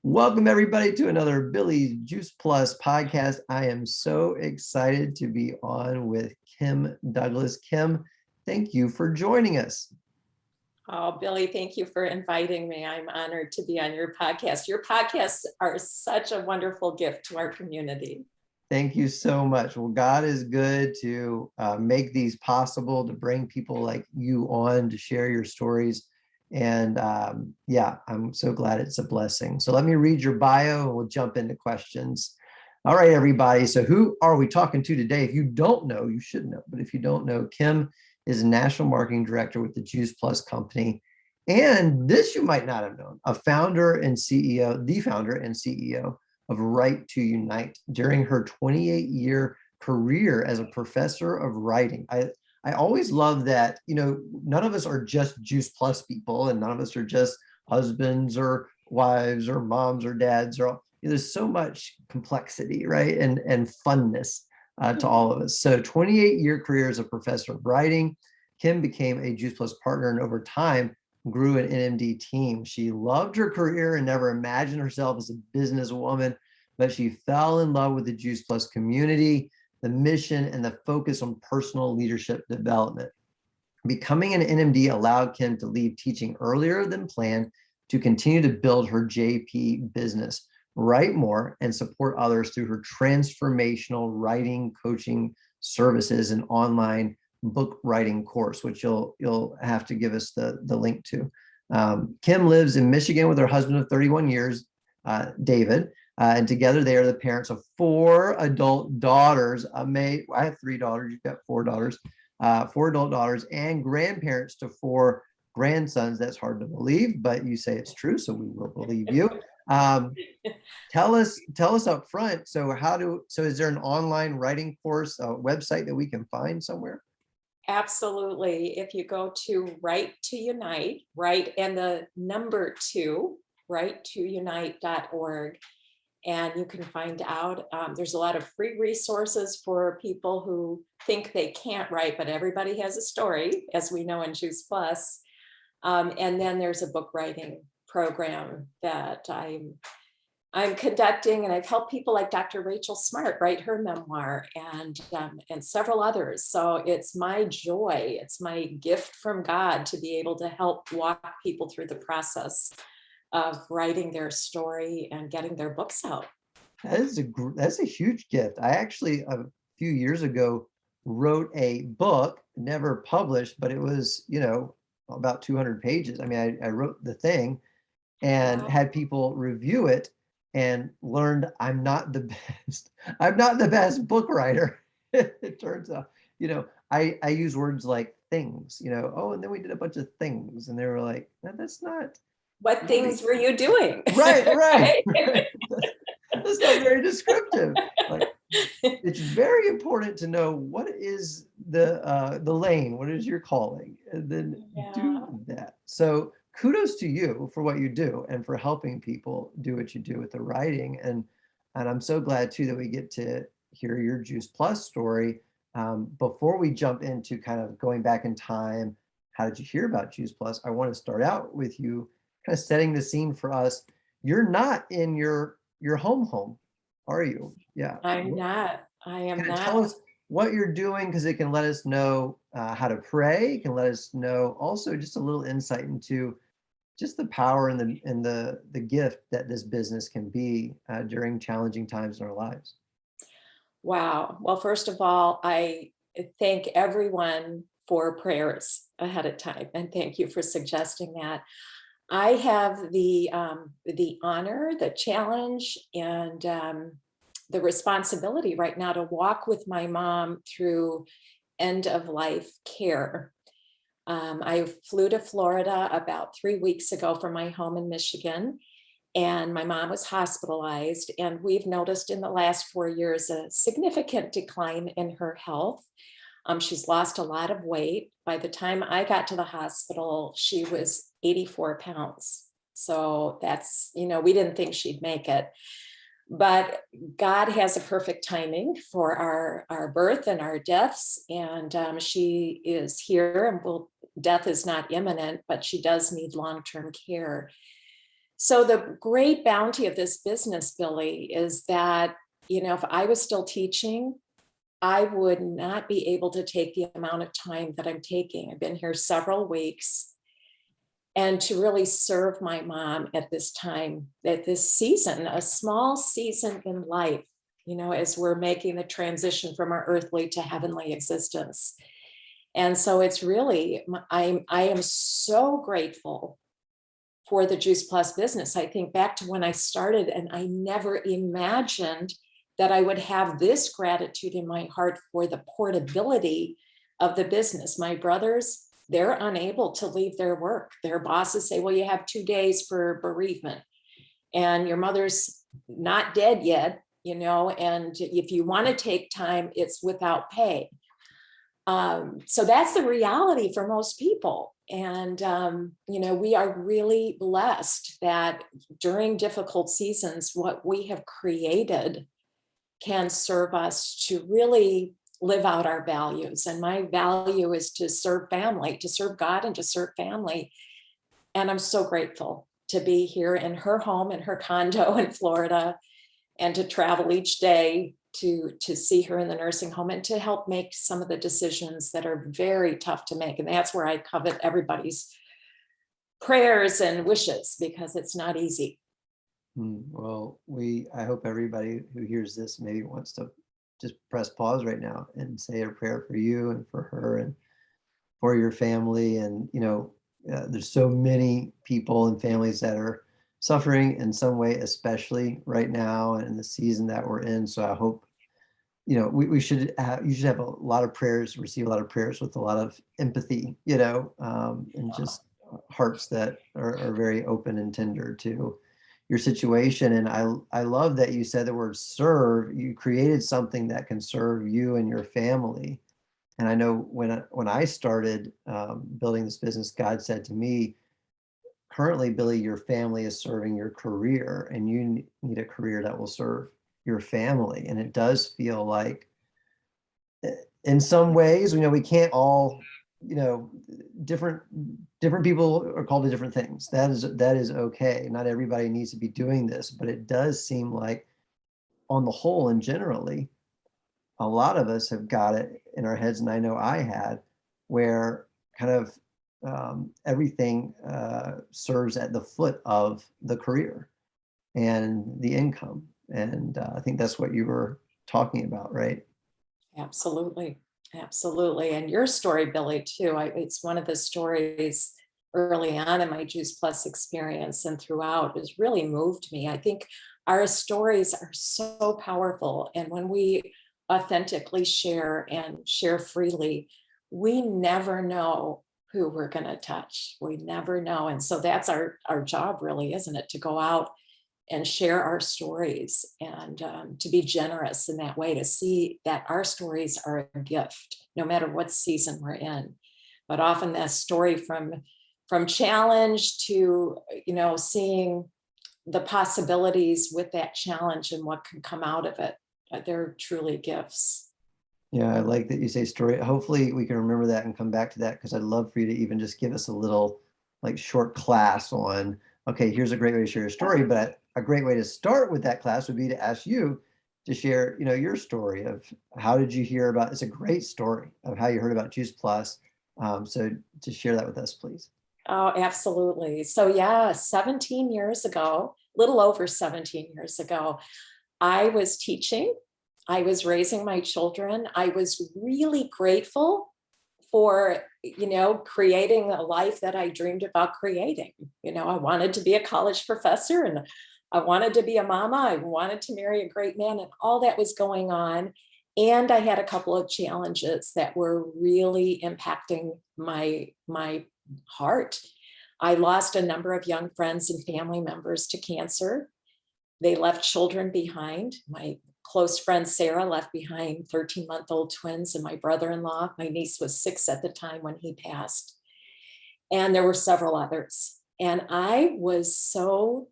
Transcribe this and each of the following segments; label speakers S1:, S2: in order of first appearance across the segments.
S1: Welcome, everybody, to another Billy's Juice Plus podcast. I am so excited to be on with Kim Douglas. Kim, thank you for joining us.
S2: Oh, Billy, thank you for inviting me. I'm honored to be on your podcast. Your podcasts are such a wonderful gift to our community.
S1: Thank you so much. Well, God is good to make these possible, to bring people like you on to share your stories. And yeah, I'm so glad it's a blessing. So let me read your bio and we'll jump into questions. All right, everybody. So who are we talking to today? If you don't know, you should know. But if you don't know, Kim is a national marketing director with the Juice Plus company. And this you might not have known, the founder and CEO of Write to Unite during her 28-year career as a professor of writing. I always love that, none of us are just Juice Plus people, and none of us are just husbands or wives or moms or dads. There's so much complexity, right? And funness to all of us. So 28-year career as a professor of writing. Kim became a Juice Plus partner, and over time grew an NMD team. She loved her career and never imagined herself as a businesswoman, but she fell in love with the Juice Plus community, the mission, and the focus on personal leadership development. Becoming an NMD allowed Kim to leave teaching earlier than planned to continue to build her JP business, write more, and support others through her transformational writing coaching services and online book writing course, which you'll have to give us the link to. Kim lives in Michigan with her husband of 31 years, David, and together they are the parents of 4 adult daughters. I have 3 daughters. You've got 4 daughters, 4 adult daughters, and grandparents to 4 grandsons. That's hard to believe, but you say it's true, so we will believe you. Tell us up front. So is there an online writing course, a website that we can find somewhere?
S2: Absolutely. If you go to Write to Unite, write and the number 2, writetounite.org, and you can find out. There's a lot of free resources for people who think they can't write, but everybody has a story, as we know in Juice Plus. And then there's a book writing program that I'm conducting, and I've helped people like Dr. Rachel Smart write her memoir, and several others. So it's my joy, it's my gift from God to be able to help walk people through the process of writing their story and getting their books out.
S1: That's a huge gift. I actually, a few years ago, wrote a book, never published, but it was, about 200 pages. I mean, I wrote the thing and had people review it and learned I'm not the best. I'm not the best book writer. It turns out, I use words like things, and then we did a bunch of things, and they were like, that's not.
S2: What things were you doing?
S1: Right. That's not very descriptive. It's very important to know what is the lane, what is your calling, and then do that. So kudos to you for what you do and for helping people do what you do with the writing. And I'm so glad too that we get to hear your Juice Plus story. Before we jump into kind of going back in time, how did you hear about Juice Plus? I want to start out with you kind of setting the scene for us. You're not in your home, are you? Yeah.
S2: I'm not. I am not.
S1: Tell us what you're doing, because it can let us know how to pray. It can let us know also just a little insight into just the power and the gift that this business can be during challenging times in our lives.
S2: Wow. Well, first of all, I thank everyone for prayers ahead of time, and thank you for suggesting that. I have the honor, the challenge, and the responsibility right now to walk with my mom through end of life care. I flew to Florida about 3 weeks ago from my home in Michigan, and my mom was hospitalized. And we've noticed in the last 4 years a significant decline in her health. She's lost a lot of weight. By the time I got to the hospital, she was 84 pounds. So that's, we didn't think she'd make it. But God has a perfect timing for our birth and our deaths. And she is here, and death is not imminent, but she does need long-term care. So the great bounty of this business, Billy, is that, if I was still teaching, I would not be able to take the amount of time that I'm taking. I've been here several weeks, and to really serve my mom at this time, at this season, a small season in life, as we're making the transition from our earthly to heavenly existence. And so it's really, I am so grateful for the Juice Plus business. I think back to when I started, and I never imagined that I would have this gratitude in my heart for the portability of the business. My brothers, they're unable to leave their work. Their bosses say, well, you have 2 days for bereavement, and your mother's not dead yet, and if you want to take time, it's without pay. So that's the reality for most people. And, we are really blessed that during difficult seasons, what we have created can serve us to really live out our values. And my value is to serve family, to serve God and to serve family. And I'm so grateful to be here in her home, in her condo in Florida, and to travel each day to see her in the nursing home and to help make some of the decisions that are very tough to make. And that's where I covet everybody's prayers and wishes, because it's not easy.
S1: Well, I hope everybody who hears this maybe wants to just press pause right now and say a prayer for you and for her and for your family. And, there's so many people and families that are suffering in some way, especially right now and in the season that we're in. So I hope, you should have a lot of prayers, receive a lot of prayers with a lot of empathy, and just hearts that are very open and tender to your situation. And I love that you said the word serve. You created something that can serve you and your family. And I know when I started building this business, God said to me, currently, Billy, your family is serving your career, and you need a career that will serve your family. And it does feel like, in some ways, we can't all, different people are called to different things. That is okay. Not everybody needs to be doing this, but it does seem like, on the whole and generally, a lot of us have got it in our heads, and I know I had, where kind of everything serves at the foot of the career and the income. And I think that's what you were talking about, right?
S2: Absolutely. Absolutely. And your story, Billy, too. It's one of the stories early on in my Juice Plus experience and throughout has really moved me. I think our stories are so powerful. And when we authentically share and share freely, we never know who we're going to touch. We never know. And so that's our job, really, isn't it? To go out and share our stories, and to be generous in that way, to see that our stories are a gift, no matter what season we're in. But often that story from challenge to, seeing the possibilities with that challenge and what can come out of it, they're truly gifts.
S1: Yeah, I like that you say story. Hopefully we can remember that and come back to that, because I'd love for you to even just give us a little short class on, okay, here's a great way to share your story. But a great way to start with that class would be to ask you to share, your story of how did you hear about, it's a great story of how you heard about Juice Plus. So to share that with us, please.
S2: Oh, absolutely. So yeah, 17 years ago, little over 17 years ago, I was teaching. I was raising my children. I was really grateful for, creating a life that I dreamed about creating. I wanted to be a college professor, and I wanted to be a mama. I wanted to marry a great man, and all that was going on. And I had a couple of challenges that were really impacting my heart. I lost a number of young friends and family members to cancer. They left children behind. My close friend Sarah left behind 13-month-old twins, and my brother-in-law, my niece was 6 at the time when he passed. And there were several others. And I was so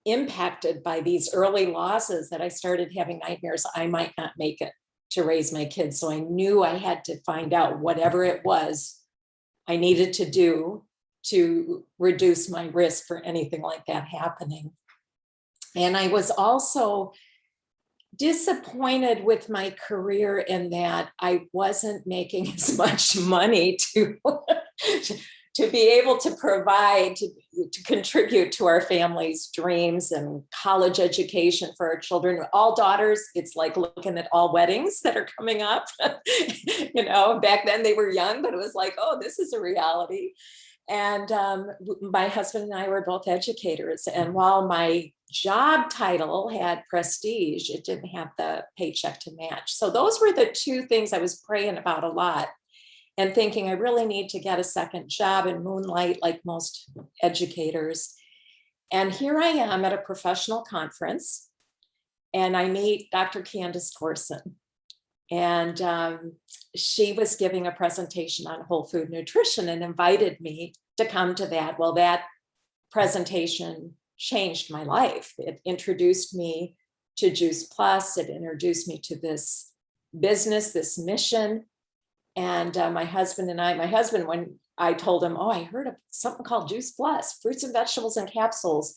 S2: impacted by these early losses that I started having nightmares I might not make it to raise my kids. So I knew I had to find out whatever it was I needed to do to reduce my risk for anything like that happening. And I was also disappointed with my career in that I wasn't making as much money to be able to provide, to contribute to our family's dreams and college education for our children. All daughters, it's like looking at all weddings that are coming up. Back then they were young, but it was like, oh, this is a reality. And my husband and I were both educators. And while my job title had prestige, it didn't have the paycheck to match. So those were the two things I was praying about a lot and thinking I really need to get a second job and moonlight like most educators. And here I am at a professional conference and I meet Dr. Candace Corson. And she was giving a presentation on whole food nutrition and invited me to come to that. Well, that presentation changed my life. It introduced me to Juice Plus. It introduced me to this business, this mission. And my husband, when I told him, oh, I heard of something called Juice Plus, fruits and vegetables and capsules.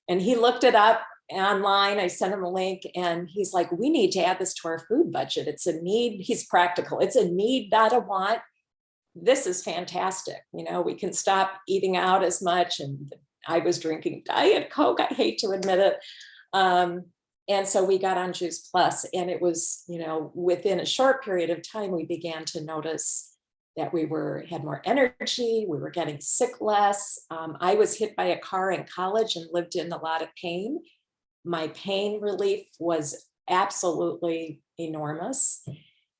S2: And he looked it up online. I sent him a link and he's like, we need to add this to our food budget. It's a need. He's practical. It's a need, not a want. This is fantastic. We can stop eating out as much. And I was drinking Diet Coke. I hate to admit it. And so we got on Juice Plus, and it was, within a short period of time, we began to notice that we had more energy. We were getting sick less. I was hit by a car in college and lived in a lot of pain. My pain relief was absolutely enormous.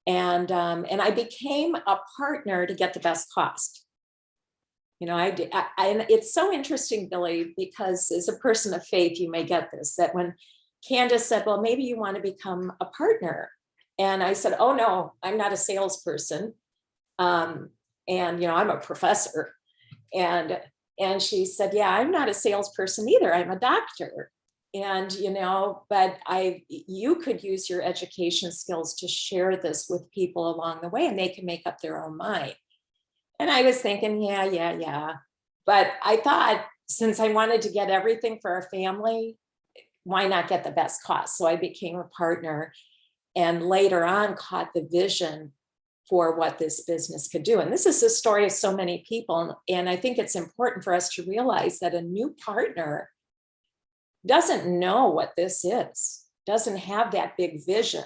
S2: And I became a partner to get the best cost. And it's so interesting, Billy, because as a person of faith, you may get this, that when Candace said, well, maybe you want to become a partner. And I said, oh, no, I'm not a salesperson. I'm a professor. And she said, yeah, I'm not a salesperson either. I'm a doctor. And, but you could use your education skills to share this with people along the way, and they can make up their own mind. And I was thinking, yeah. But I thought, since I wanted to get everything for our family, why not get the best cost? So I became a partner and later on caught the vision for what this business could do. And this is the story of so many people. And I think it's important for us to realize that a new partner doesn't know what this is, doesn't have that big vision.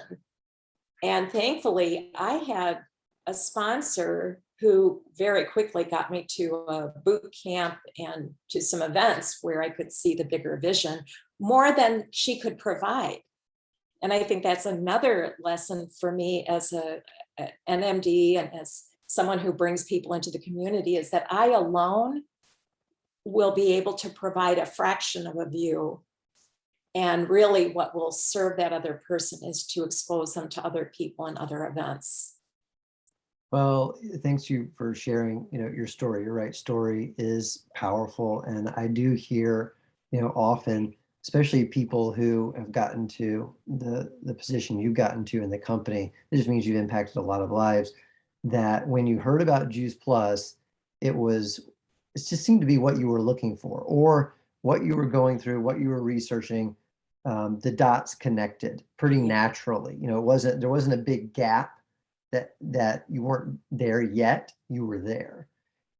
S2: And thankfully, I had a sponsor who very quickly got me to a boot camp and to some events where I could see the bigger vision more than she could provide. And I think that's another lesson for me as an MD and as someone who brings people into the community, is that I alone will be able to provide a fraction of a view. And really what will serve that other person is to expose them to other people and other events.
S1: Well, thanks you for sharing, your story. Your right story is powerful. And I do hear, often, especially people who have gotten to the position you've gotten to in the company, it just means you've impacted a lot of lives, that when you heard about Juice Plus, it just seemed to be what you were looking for, or what you were going through, what you were researching. The dots connected pretty naturally. There wasn't a big gap that you weren't there yet, you were there.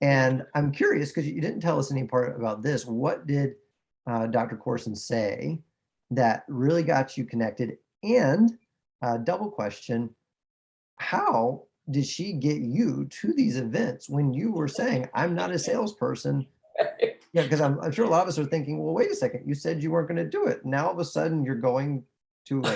S1: And I'm curious, because you didn't tell us any part about this. What did Dr. Corson say that really got you connected? And double question, how did she get you to these events when you were saying, I'm not a salesperson? Yeah, because I'm sure a lot of us are thinking, well, wait a second, you said you weren't going to do it. Now all of a sudden you're going to a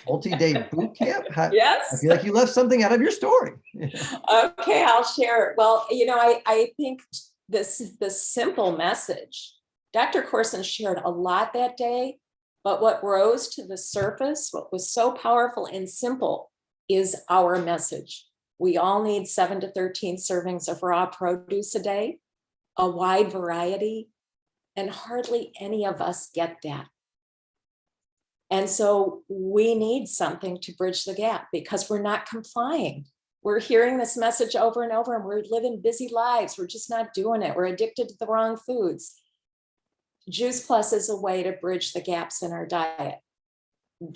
S1: multi-day boot camp?
S2: Yes.
S1: I feel like you left something out of your story.
S2: Okay, I'll share. Well, I think the simple message, Dr. Corson shared a lot that day, but what rose to the surface, what was so powerful and simple, is our message. We all need 7 to 13 servings of raw produce a day, a wide variety, and hardly any of us get that. And so we need something to bridge the gap because we're not complying. we're hearing this message over and over, and we're living busy lives. We're just not doing it. We're addicted to the wrong foods. Juice Plus is a way to bridge the gaps in our diet.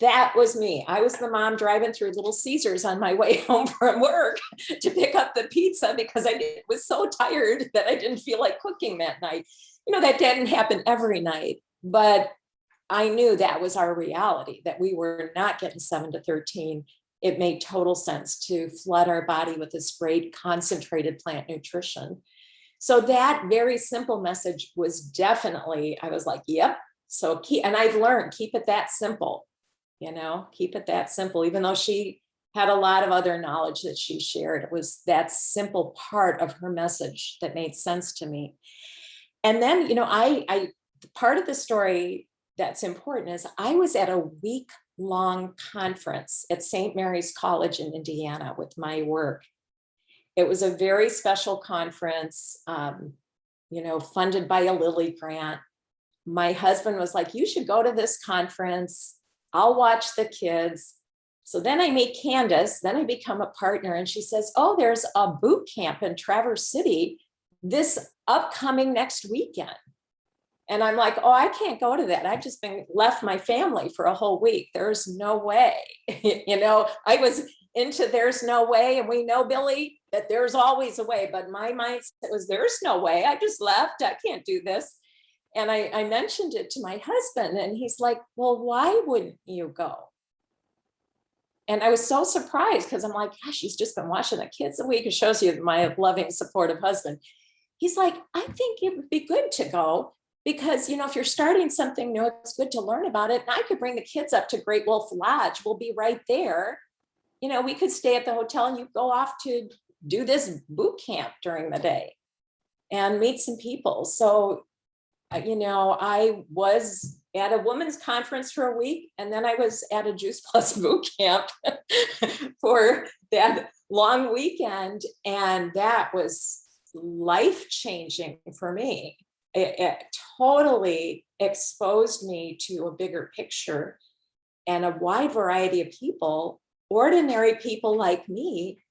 S2: That was me. I was the mom driving through Little Caesars on my way home from work to pick up the pizza because I was so tired that I didn't feel like cooking that night. That didn't happen every night, but I knew that was our reality, that we were not getting 7 to 13. It made total sense to flood our body with this great concentrated plant nutrition. So that very simple message was definitely, I was like, yep. So and I've learned, keep it that simple, keep it that simple, even though she had a lot of other knowledge that she shared. It was that simple part of her message that made sense to me. And then, I part of the story that's important is I was at a week-long conference at St. Mary's College in Indiana with my work. It was a very special conference, funded by a Lilly grant. My husband was like, you should go to this conference. I'll watch the kids. So then I meet Candace, then I become a partner. And she says, oh, there's a boot camp in Traverse City this upcoming next weekend. And I'm like, oh, I can't go to that. I've just left my family for a whole week. There's no way. I was into there's no way. And we know, Billy, that there's always a way. But my mindset was there's no way. I just left. I can't do this. And I mentioned it to my husband, and he's like, well, why wouldn't you go? And I was so surprised because I'm like, gosh, he's just been watching the kids a week. It shows you my loving, supportive husband. He's like, I think it would be good to go because, if you're starting something new, it's good to learn about it. And I could bring the kids up to Great Wolf Lodge. We'll be right there. We could stay at the hotel and you go off to do this boot camp during the day and meet some people. So, I was at a women's conference for a week, and then I was at a Juice Plus boot camp for that long weekend. And that was life-changing for me. It totally exposed me to a bigger picture and a wide variety of people, ordinary people like me,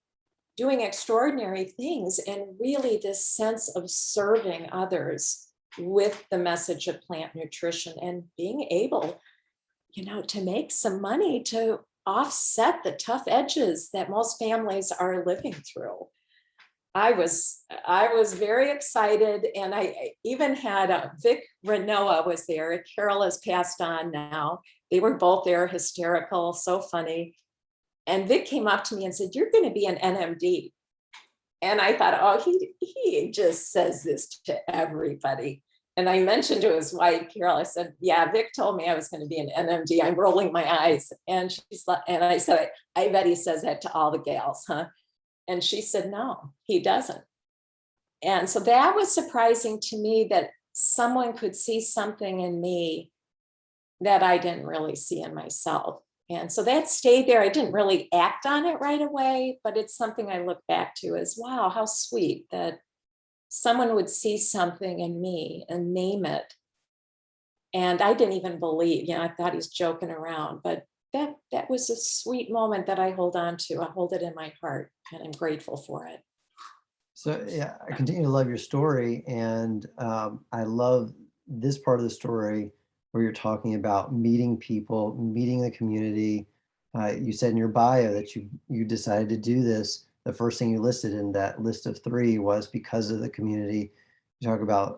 S2: doing extraordinary things, and really this sense of serving others with the message of plant nutrition and being able, to make some money to offset the tough edges that most families are living through. I was very excited, and I even had Vic Renoa was there. Carol has passed on now. They were both there, hysterical, so funny. And Vic came up to me and said, "You're going to be an NMD." And I thought, oh, he just says this to everybody. And I mentioned to his wife, Carol, I said, yeah, Vic told me I was going to be an NMD. I'm rolling my eyes. And she's like, and I said, I bet he says that to all the gals, huh? And she said, no, he doesn't. And so that was surprising to me that someone could see something in me that I didn't really see in myself. And so that stayed there. I didn't really act on it right away, but it's something I look back to as, wow, how sweet that someone would see something in me and name it. And I didn't even believe, I thought he's joking around, but that was a sweet moment that I hold on to. I hold it in my heart, and I'm grateful for it.
S1: So yeah, I continue to love your story, and I love this part of the story where you're talking about meeting people, meeting the community. You said in your bio that you decided to do this. The first thing you listed in that list of 3 was because of the community. You talk about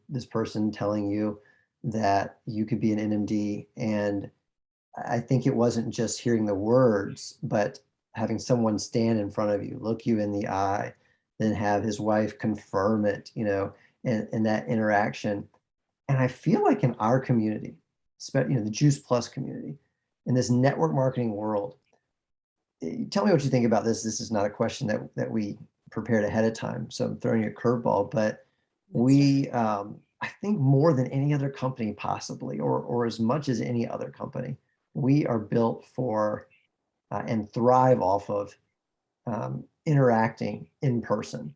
S1: this person telling you that you could be an NMD, and I think it wasn't just hearing the words, but having someone stand in front of you, look you in the eye, then have his wife confirm it, and that interaction. And I feel like in our community, the Juice Plus community, in this network marketing world, tell me what you think about this. This is not a question that we prepared ahead of time, so I'm throwing you a curveball, but we, I think more than any other company possibly, or as much as any other company, we are built for and thrive off of interacting in person,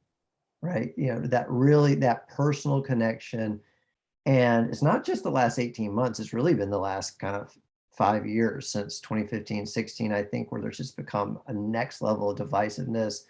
S1: right? That personal connection. And it's not just the last 18 months, it's really been the last kind of 5 years since 2015, 16, I think, where there's just become a next level of divisiveness,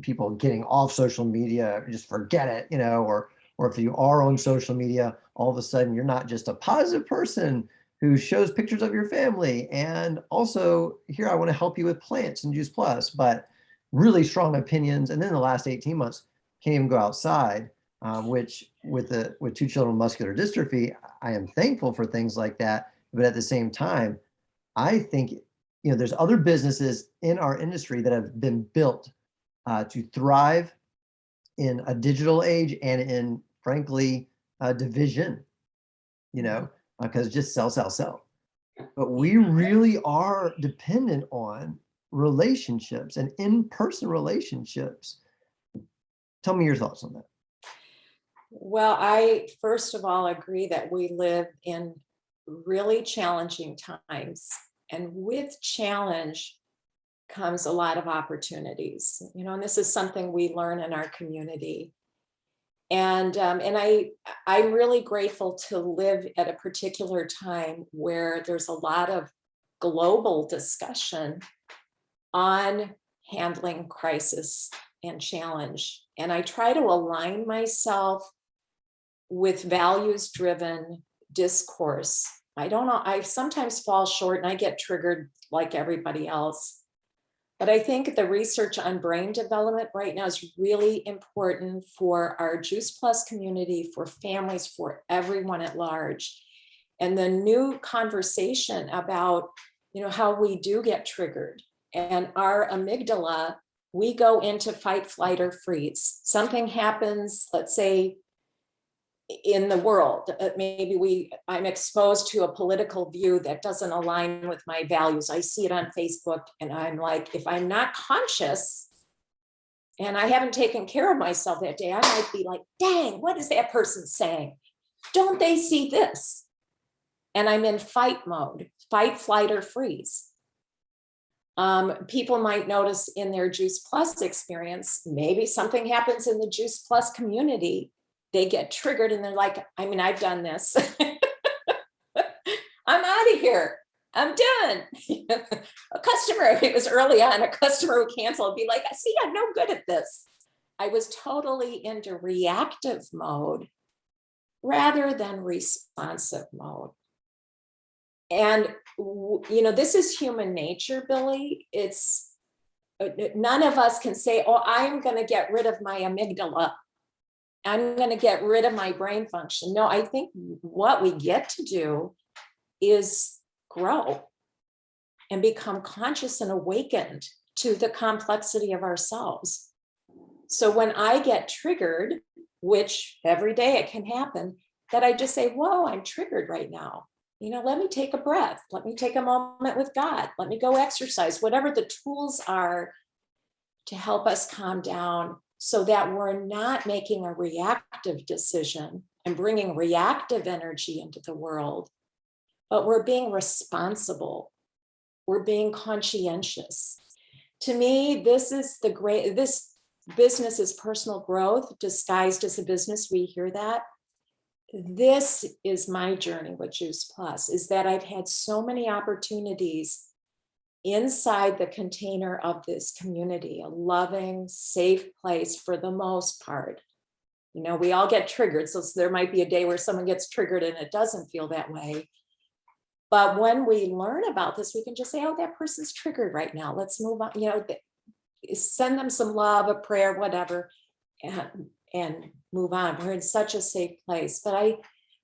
S1: people getting off social media, just forget it, or if you are on social media, all of a sudden you're not just a positive person who shows pictures of your family. And also here, I want to help you with plants and Juice Plus, but really strong opinions. And then the last 18 months, can't even go outside, which with 2 children with muscular dystrophy, I am thankful for things like that. But at the same time, I think, there's other businesses in our industry that have been built to thrive in a digital age and in, frankly, division, because just sell, sell, sell. But we really are dependent on relationships and in-person relationships. Tell me your thoughts on that.
S2: Well, I first of all agree that we live in really challenging times. And with challenge comes a lot of opportunities, and this is something we learn in our community. And I'm really grateful to live at a particular time where there's a lot of global discussion on handling crisis and challenge. And I try to align myself with values-driven discourse. I don't know, I sometimes fall short and I get triggered like everybody else. But I think the research on brain development right now is really important for our Juice Plus community, for families, for everyone at large. And the new conversation about, how we do get triggered, and our amygdala, we go into fight, flight, or freeze. Something happens, let's say, in the world, maybe I'm exposed to a political view that doesn't align with my values. I see it on Facebook and I'm like, if I'm not conscious and I haven't taken care of myself that day, I might be like, dang, what is that person saying? Don't they see this? And I'm in fight mode, fight, flight, or freeze. People might notice in their Juice Plus experience, maybe something happens in the Juice Plus community, they get triggered and they're like, I've done this. I'm out of here. I'm done. A customer, it was early on, a customer would cancel and be like, see, I'm no good at this. I was totally into reactive mode rather than responsive mode. And, this is human nature, Billy. It's none of us can say, oh, I'm going to get rid of my amygdala. I'm going to get rid of my brain function. No, I think what we get to do is grow and become conscious and awakened to the complexity of ourselves. So when I get triggered, which every day it can happen, that I just say, whoa, I'm triggered right now. Let me take a breath. Let me take a moment with God. Let me go exercise, whatever the tools are to help us calm down, so that we're not making a reactive decision and bringing reactive energy into the world, but we're being responsible. We're being conscientious. To me, this business is personal growth disguised as a business. We hear that. This is my journey with Juice Plus, is that I've had so many opportunities inside the container of this community, a loving, safe place for the most part. We all get triggered. So there might be a day where someone gets triggered and it doesn't feel that way. But when we learn about this, we can just say, oh, that person's triggered right now. Let's move on, send them some love, a prayer, whatever, and move on. We're in such a safe place. But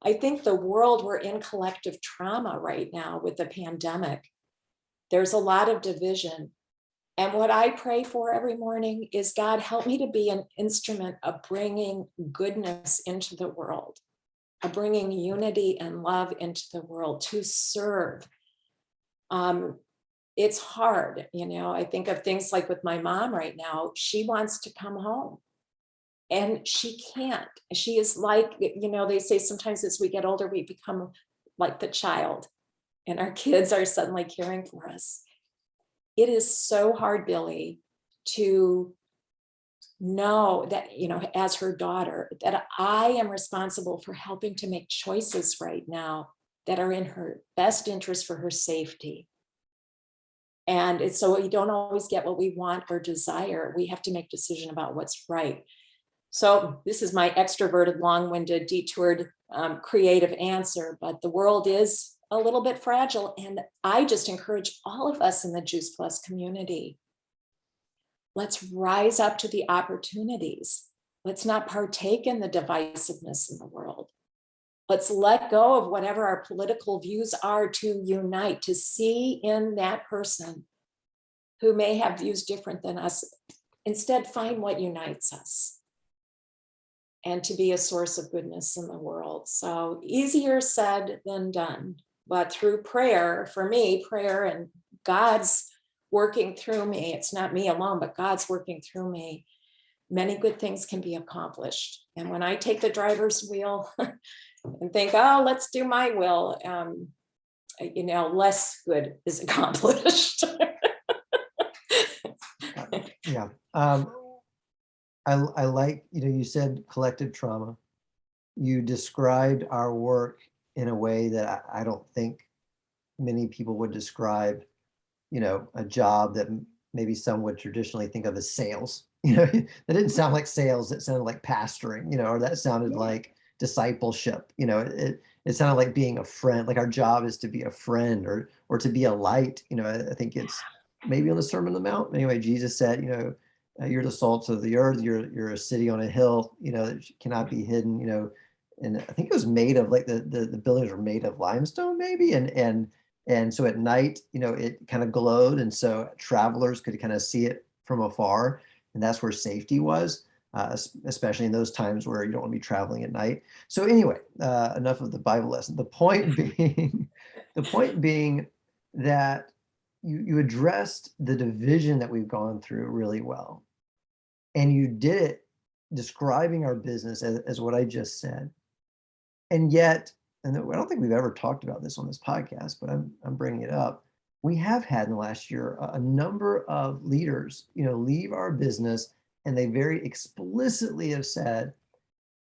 S2: I think the world, we're in collective trauma right now with the pandemic. There's a lot of division. And what I pray for every morning is, God, help me to be an instrument of bringing goodness into the world, of bringing unity and love into the world, to serve. It's hard, I think of things like with my mom right now. She wants to come home and she can't. She is like, they say sometimes as we get older, we become like the child, and our kids are suddenly caring for us. It is so hard, Billy, to know that, as her daughter, that I am responsible for helping to make choices right now that are in her best interest for her safety. And so we don't always get what we want or desire. We have to make a decision about what's right. So this is my extroverted, long-winded, detoured, creative answer, but the world is a little bit fragile. And I just encourage all of us in the Juice Plus community, let's rise up to the opportunities. Let's not partake in the divisiveness in the world. Let's let go of whatever our political views are to unite, to see in that person who may have views different than us. Instead, find what unites us and to be a source of goodness in the world. So easier said than done, but through prayer, for me, prayer and God's working through me, it's not me alone, but God's working through me, many good things can be accomplished. And when I take the driver's wheel and think, oh, let's do my will, less good is accomplished.
S1: Yeah. I like, you said collective trauma. You described our work in a way that I don't think many people would describe, a job that maybe some would traditionally think of as sales. That didn't sound like sales. It sounded like pastoring, or that sounded like discipleship. It sounded like being a friend. Like our job is to be a friend or to be a light. I think it's maybe on the Sermon on the Mount. Anyway, Jesus said, you're the salt of the earth. You're a city on a hill, that cannot be hidden. And I think it was made of like the buildings were made of limestone, maybe, and so at night, it kind of glowed, and so travelers could kind of see it from afar, and that's where safety was, especially in those times where you don't want to be traveling at night. So anyway, enough of the Bible lesson. The point being that you addressed the division that we've gone through really well, and you did it describing our business as what I just said, and yet. And I don't think we've ever talked about this on this podcast, but I'm bringing it up. We have had in the last year a number of leaders, leave our business, and they very explicitly have said,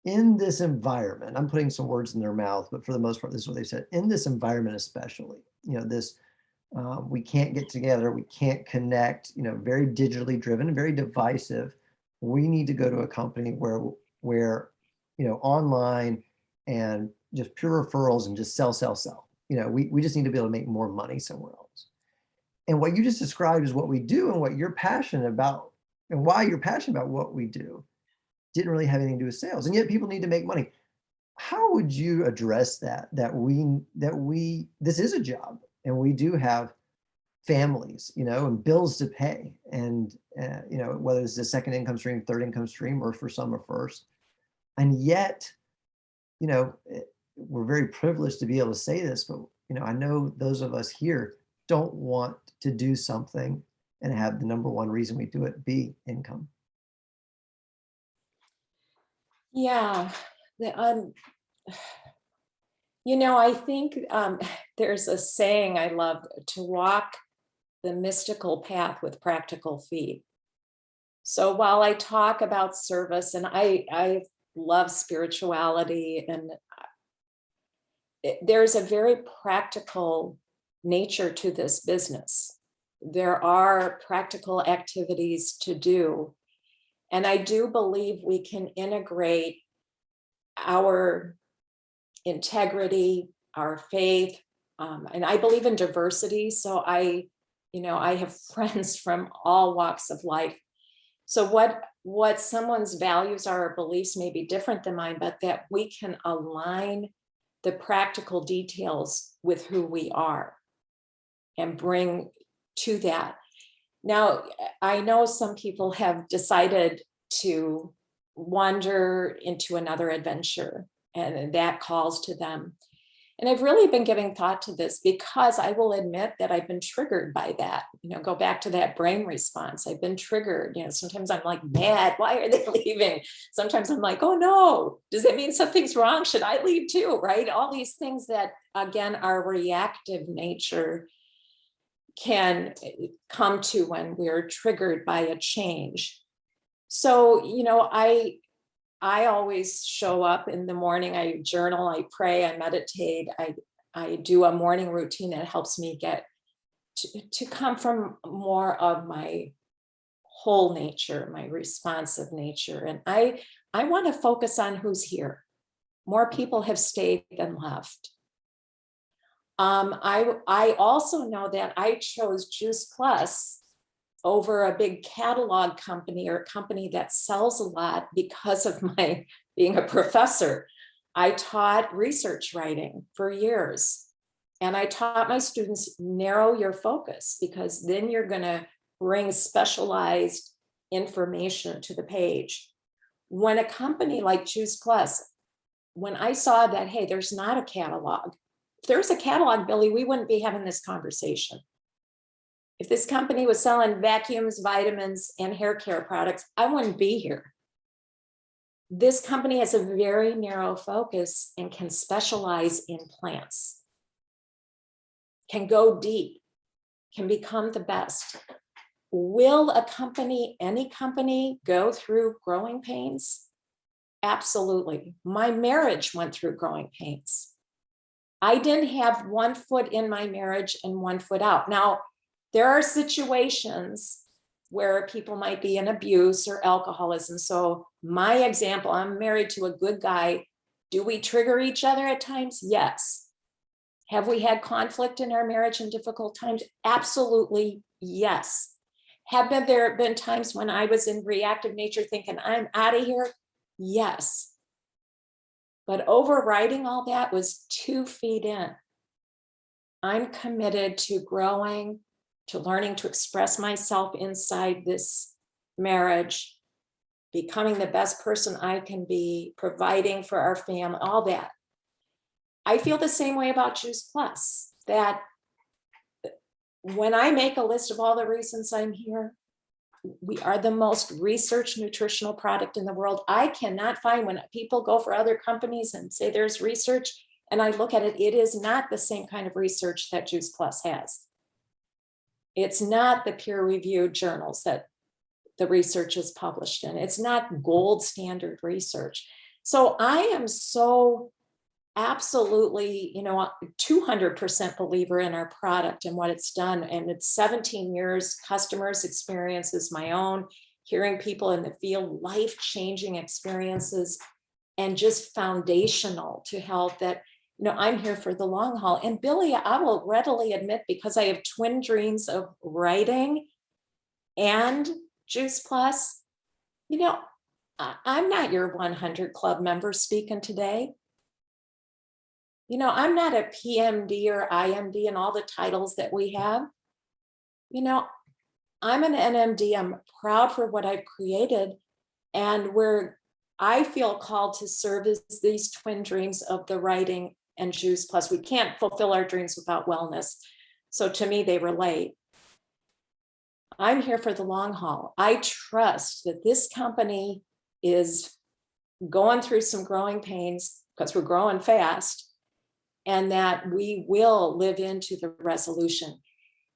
S1: in this environment, I'm putting some words in their mouth, but for the most part, this is what they said. In this environment, especially, this we can't get together, we can't connect, very digitally driven, very divisive. We need to go to a company where online and just pure referrals and just sell. We just need to be able to make more money somewhere else. And what you just described is what we do and what you're passionate about and why you're passionate about what we do didn't really have anything to do with sales. And yet people need to make money. How would you address that this is a job and we do have families, and bills to pay, and whether it's a second income stream, third income stream, or for some a first. And yet, we're very privileged to be able to say this, but I know those of us here don't want to do something and have the number one reason we do it be income.
S2: Yeah. I think there's a saying I love, to walk the mystical path with practical feet. So while I talk about service, and I love spirituality, and there's a very practical nature to this business. There are practical activities to do. And I do believe we can integrate our integrity, our faith, and I believe in diversity. So I have friends from all walks of life. So what someone's values are or beliefs may be different than mine, but that we can align the practical details with who we are and bring to that. Now, I know some people have decided to wander into another adventure, and that calls to them. And I've really been giving thought to this because I will admit that I've been triggered by that. Go back to that brain response. I've been triggered. Sometimes I'm like, mad, why are they leaving? Sometimes I'm like, oh no, does that mean something's wrong? Should I leave too, right? All these things that, again, our reactive nature can come to when we're triggered by a change. So, I always show up in the morning, I journal, I pray, I meditate, I do a morning routine that helps me get to come from more of my whole nature, my responsive nature. And I want to focus on who's here. More people have stayed than left. I also know that I chose Juice Plus over a big catalog company or a company that sells a lot because of my being a professor. I taught research writing for years, and I taught my students, narrow your focus, because then you're going to bring specialized information to the page. When a company like Juice Plus, when I saw that, hey, there's not a catalog. If there's a catalog, Billy, we wouldn't be having this conversation. If this company was selling vacuums, vitamins, and hair care products, I wouldn't be here. This company has a very narrow focus and can specialize in plants, can go deep, can become the best. Will a company, any company, go through growing pains? Absolutely. My marriage went through growing pains. I didn't have one foot in my marriage and one foot out. Now, there are situations where people might be in abuse or alcoholism. So my example, I'm married to a good guy. Do we trigger each other at times? Yes. Have we had conflict in our marriage in difficult times? Absolutely, yes. Have there been times when I was in reactive nature thinking, I'm out of here? Yes. But overriding all that was 2 feet in. I'm committed to growing, to learning to express myself inside this marriage, becoming the best person I can be, providing for our family, all that. I feel the same way about Juice Plus, that when I make a list of all the reasons I'm here, we are the most researched nutritional product in the world. I cannot find, when people go for other companies and say there's research, and I look at it, it is not the same kind of research that Juice Plus has. It's not the peer-reviewed journals that the research is published in. It's not gold standard research. So I am so absolutely, 200% believer in our product and what it's done. And it's 17 years, customers' experiences, my own, hearing people in the field, life-changing experiences, and just foundational to health, that I'm here for the long haul. And Billy, I will readily admit, because I have twin dreams of writing and Juice Plus, I'm not your 100 Club member speaking today. I'm not a PMD or IMD and all the titles that we have. I'm an NMD. I'm proud for what I've created, and where I feel called to serve is these twin dreams of the writing and Juice Plus. We can't fulfill our dreams without wellness. So to me, they relate. I'm here for the long haul. I trust that this company is going through some growing pains because we're growing fast, and that we will live into the resolution.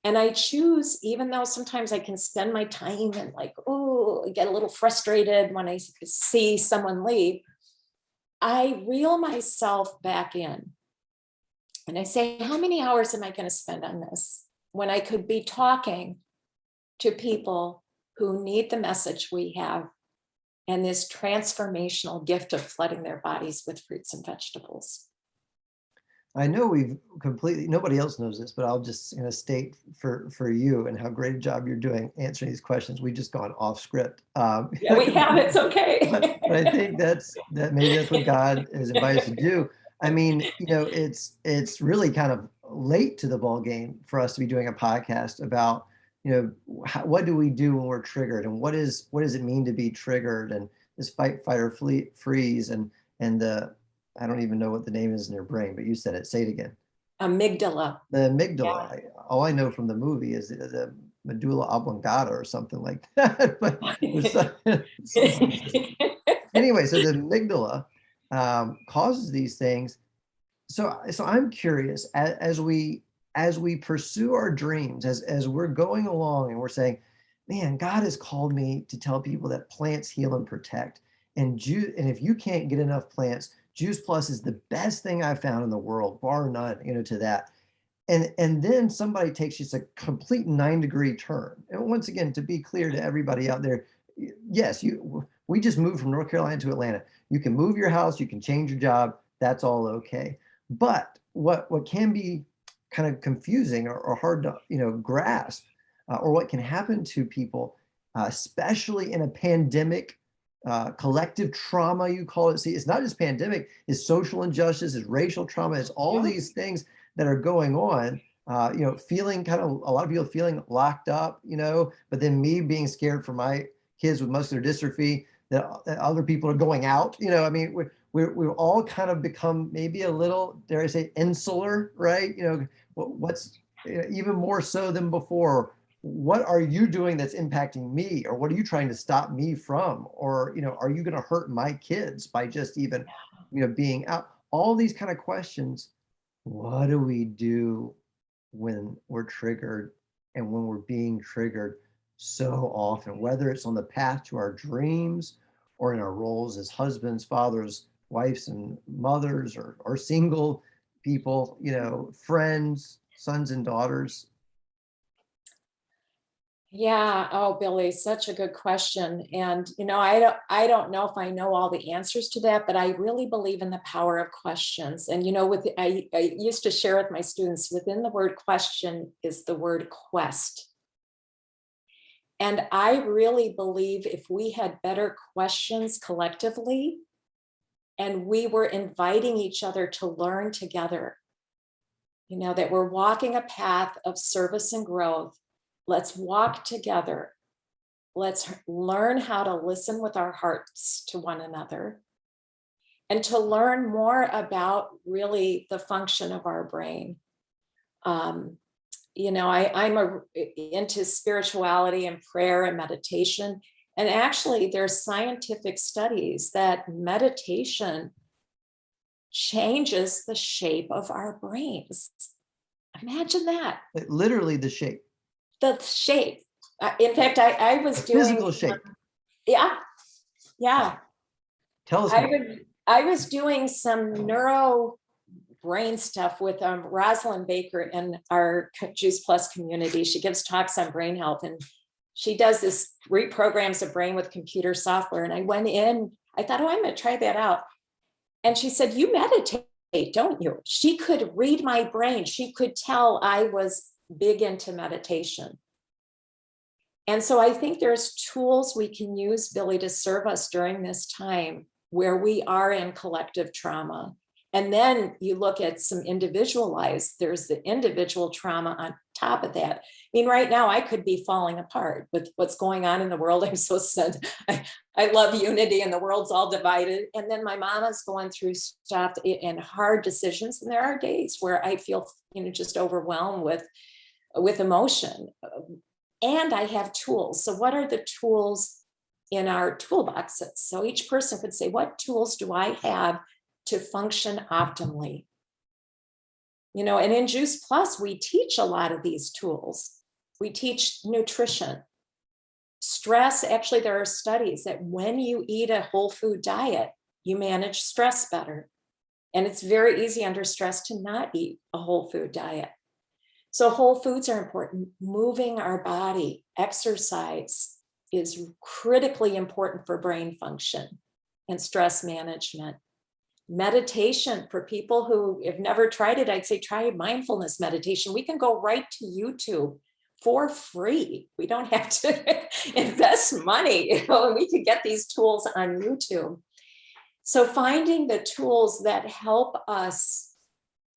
S2: And I choose, even though sometimes I can spend my time and get a little frustrated when I see someone leave, I reel myself back in. And I say, how many hours am I going to spend on this when I could be talking to people who need the message we have and this transformational gift of flooding their bodies with fruits and vegetables?
S1: I know we've completely, nobody else knows this, but I'll just state for you and how great a job you're doing answering these questions. We've just gone off script.
S2: Yeah, we have. It's okay.
S1: but I think maybe that's what God has invited us to do. I mean, it's really kind of late to the ball game for us to be doing a podcast about, what do we do when we're triggered, and what does it mean to be triggered, and this fight, or freeze, and the, I don't even know what the name is in your brain, but you said it. Say it again.
S2: Amygdala.
S1: The amygdala. Yeah. All I know from the movie is the medulla oblongata or something like that. But anyway, so the amygdala causes these things. So I'm curious, as we pursue our dreams, as we're going along and we're saying, man, God has called me to tell people that plants heal and protect. And if you can't get enough plants, Juice Plus is the best thing I've found in the world, bar none, to that. And then somebody takes just a complete 9-degree turn. And once again, to be clear to everybody out there, yes, we just moved from North Carolina to Atlanta. You can move your house, you can change your job, that's all okay. But what can be kind of confusing or hard to grasp, or what can happen to people, especially in a pandemic, collective trauma, you call it. See, it's not just pandemic, it's social injustice, it's racial trauma, it's all
S2: Yeah.
S1: these things that are going on. Feeling kind of, a lot of people feeling locked up, but then me being scared for my kids with muscular dystrophy, that other people are going out. I mean, we've all kind of become maybe a little, dare I say, insular, right? What's even more so than before. What are you doing that's impacting me, or what are you trying to stop me from, or are you going to hurt my kids by just even being out? All these kind of questions. What do we do when we're triggered, and when we're being triggered so often, whether it's on the path to our dreams or in our roles as husbands, fathers, wives, and mothers, or single people, friends, sons and daughters?
S2: Yeah. Oh, Billy, such a good question. And I don't know if I know all the answers to that, but I really believe in the power of questions. And I used to share with my students, within the word question is the word quest. And I really believe if we had better questions collectively, and we were inviting each other to learn together, that we're walking a path of service and growth. Let's walk together. Let's learn how to listen with our hearts to one another, and to learn more about really the function of our brain. I'm into spirituality and prayer and meditation. And actually, there's scientific studies that meditation changes the shape of our brains. Imagine that.
S1: Literally the shape,
S2: The shape. In fact, I was
S1: the
S2: doing,
S1: physical shape.
S2: yeah.
S1: Tell us
S2: I
S1: more.
S2: was doing some neuro brain stuff with Rosalind Baker in our Juice Plus community. She gives talks on brain health, and she does this reprograms the brain with computer software. And I went in, I thought, oh, I'm going to try that out. And she said, you meditate, don't you? She could read my brain. She could tell I was big into meditation. And so I think there's tools we can use, Billy, to serve us during this time where we are in collective trauma. And then you look at some individualized, there's the individual trauma on top of that. I mean, right now I could be falling apart with what's going on in the world. I'm so sad. I love unity, and the world's all divided. And then my mama's going through stuff and hard decisions. And there are days where I feel, just overwhelmed with emotion. And I have tools. So what are the tools in our toolboxes? So each person could say, what tools do I have to function optimally? And in Juice Plus, we teach a lot of these tools. We teach nutrition, stress. Actually, there are studies that when you eat a whole food diet, you manage stress better. And it's very easy under stress to not eat a whole food diet. So whole foods are important. Moving our body, exercise is critically important for brain function and stress management. Meditation, for people who have never tried it, I'd say try mindfulness meditation. We can go right to YouTube for free. We don't have to invest money. We can get these tools on YouTube. So finding the tools that help us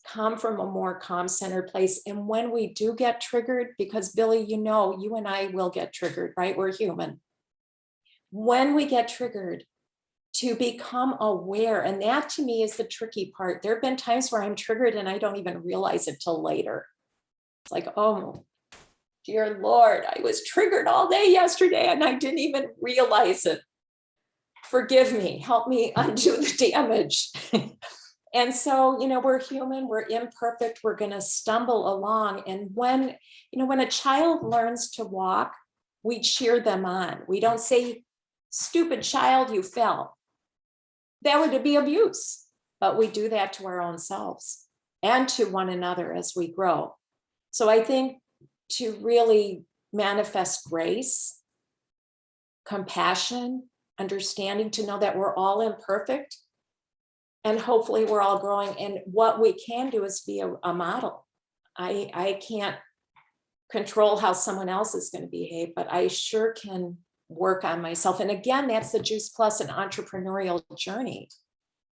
S2: come from a more calm centered place. And when we do get triggered, because Billy, you and I will get triggered, right? We're human. When we get triggered, to become aware. And that to me is the tricky part. There have been times where I'm triggered and I don't even realize it till later. It's like, oh, dear Lord, I was triggered all day yesterday and I didn't even realize it. Forgive me, help me undo the damage. And so, we're human, we're imperfect, we're going to stumble along. And when a child learns to walk, we cheer them on. We don't say, stupid child, you fell. That would be abuse. but we do that to our own selves and to one another as we grow. So I think to really manifest grace, compassion, understanding, to know that we're all imperfect and hopefully we're all growing. And what we can do is be a model. I can't control how someone else is going to behave, but I sure can work on myself. And again, that's the Juice Plus and entrepreneurial journey,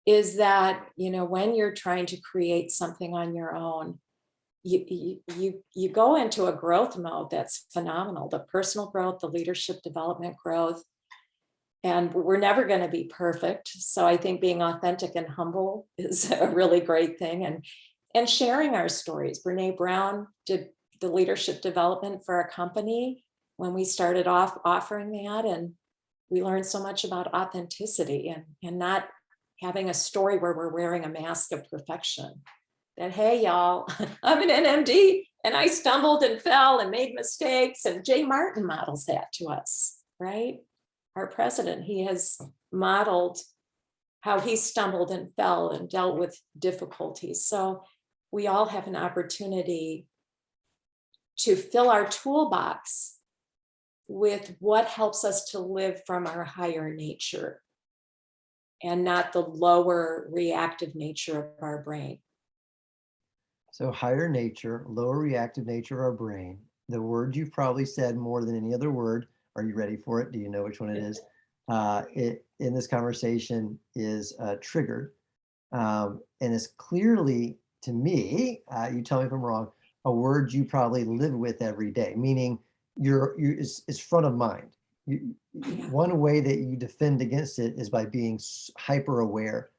S2: is that, you know, when you're trying to create something on your own, you go into a growth mode that's phenomenal, the personal growth, the leadership development growth. And we're never going to be perfect. So I think being authentic and humble is a really great thing. And sharing our stories. Brene Brown did the leadership development for our company when we started off offering that. And we learned so much about authenticity and not having a story where we're wearing a mask of perfection. That, hey, y'all, I'm an NMD and I stumbled and fell and made mistakes. And Jay Martin models that to us, right? Our president, he has modeled how he stumbled and fell and dealt with difficulties. So we all have an opportunity to fill our toolbox with what helps us to live from our higher nature and not the lower reactive nature of our brain.
S1: So higher nature, lower reactive nature of our brain, the word you've probably said more than any other word. Are you ready for it? Do you know which one it is? It in this conversation is triggered. And it's clearly, to me, you tell me if I'm wrong, a word you probably live with every day, meaning it's front of mind. One way that you defend against it is by being hyper aware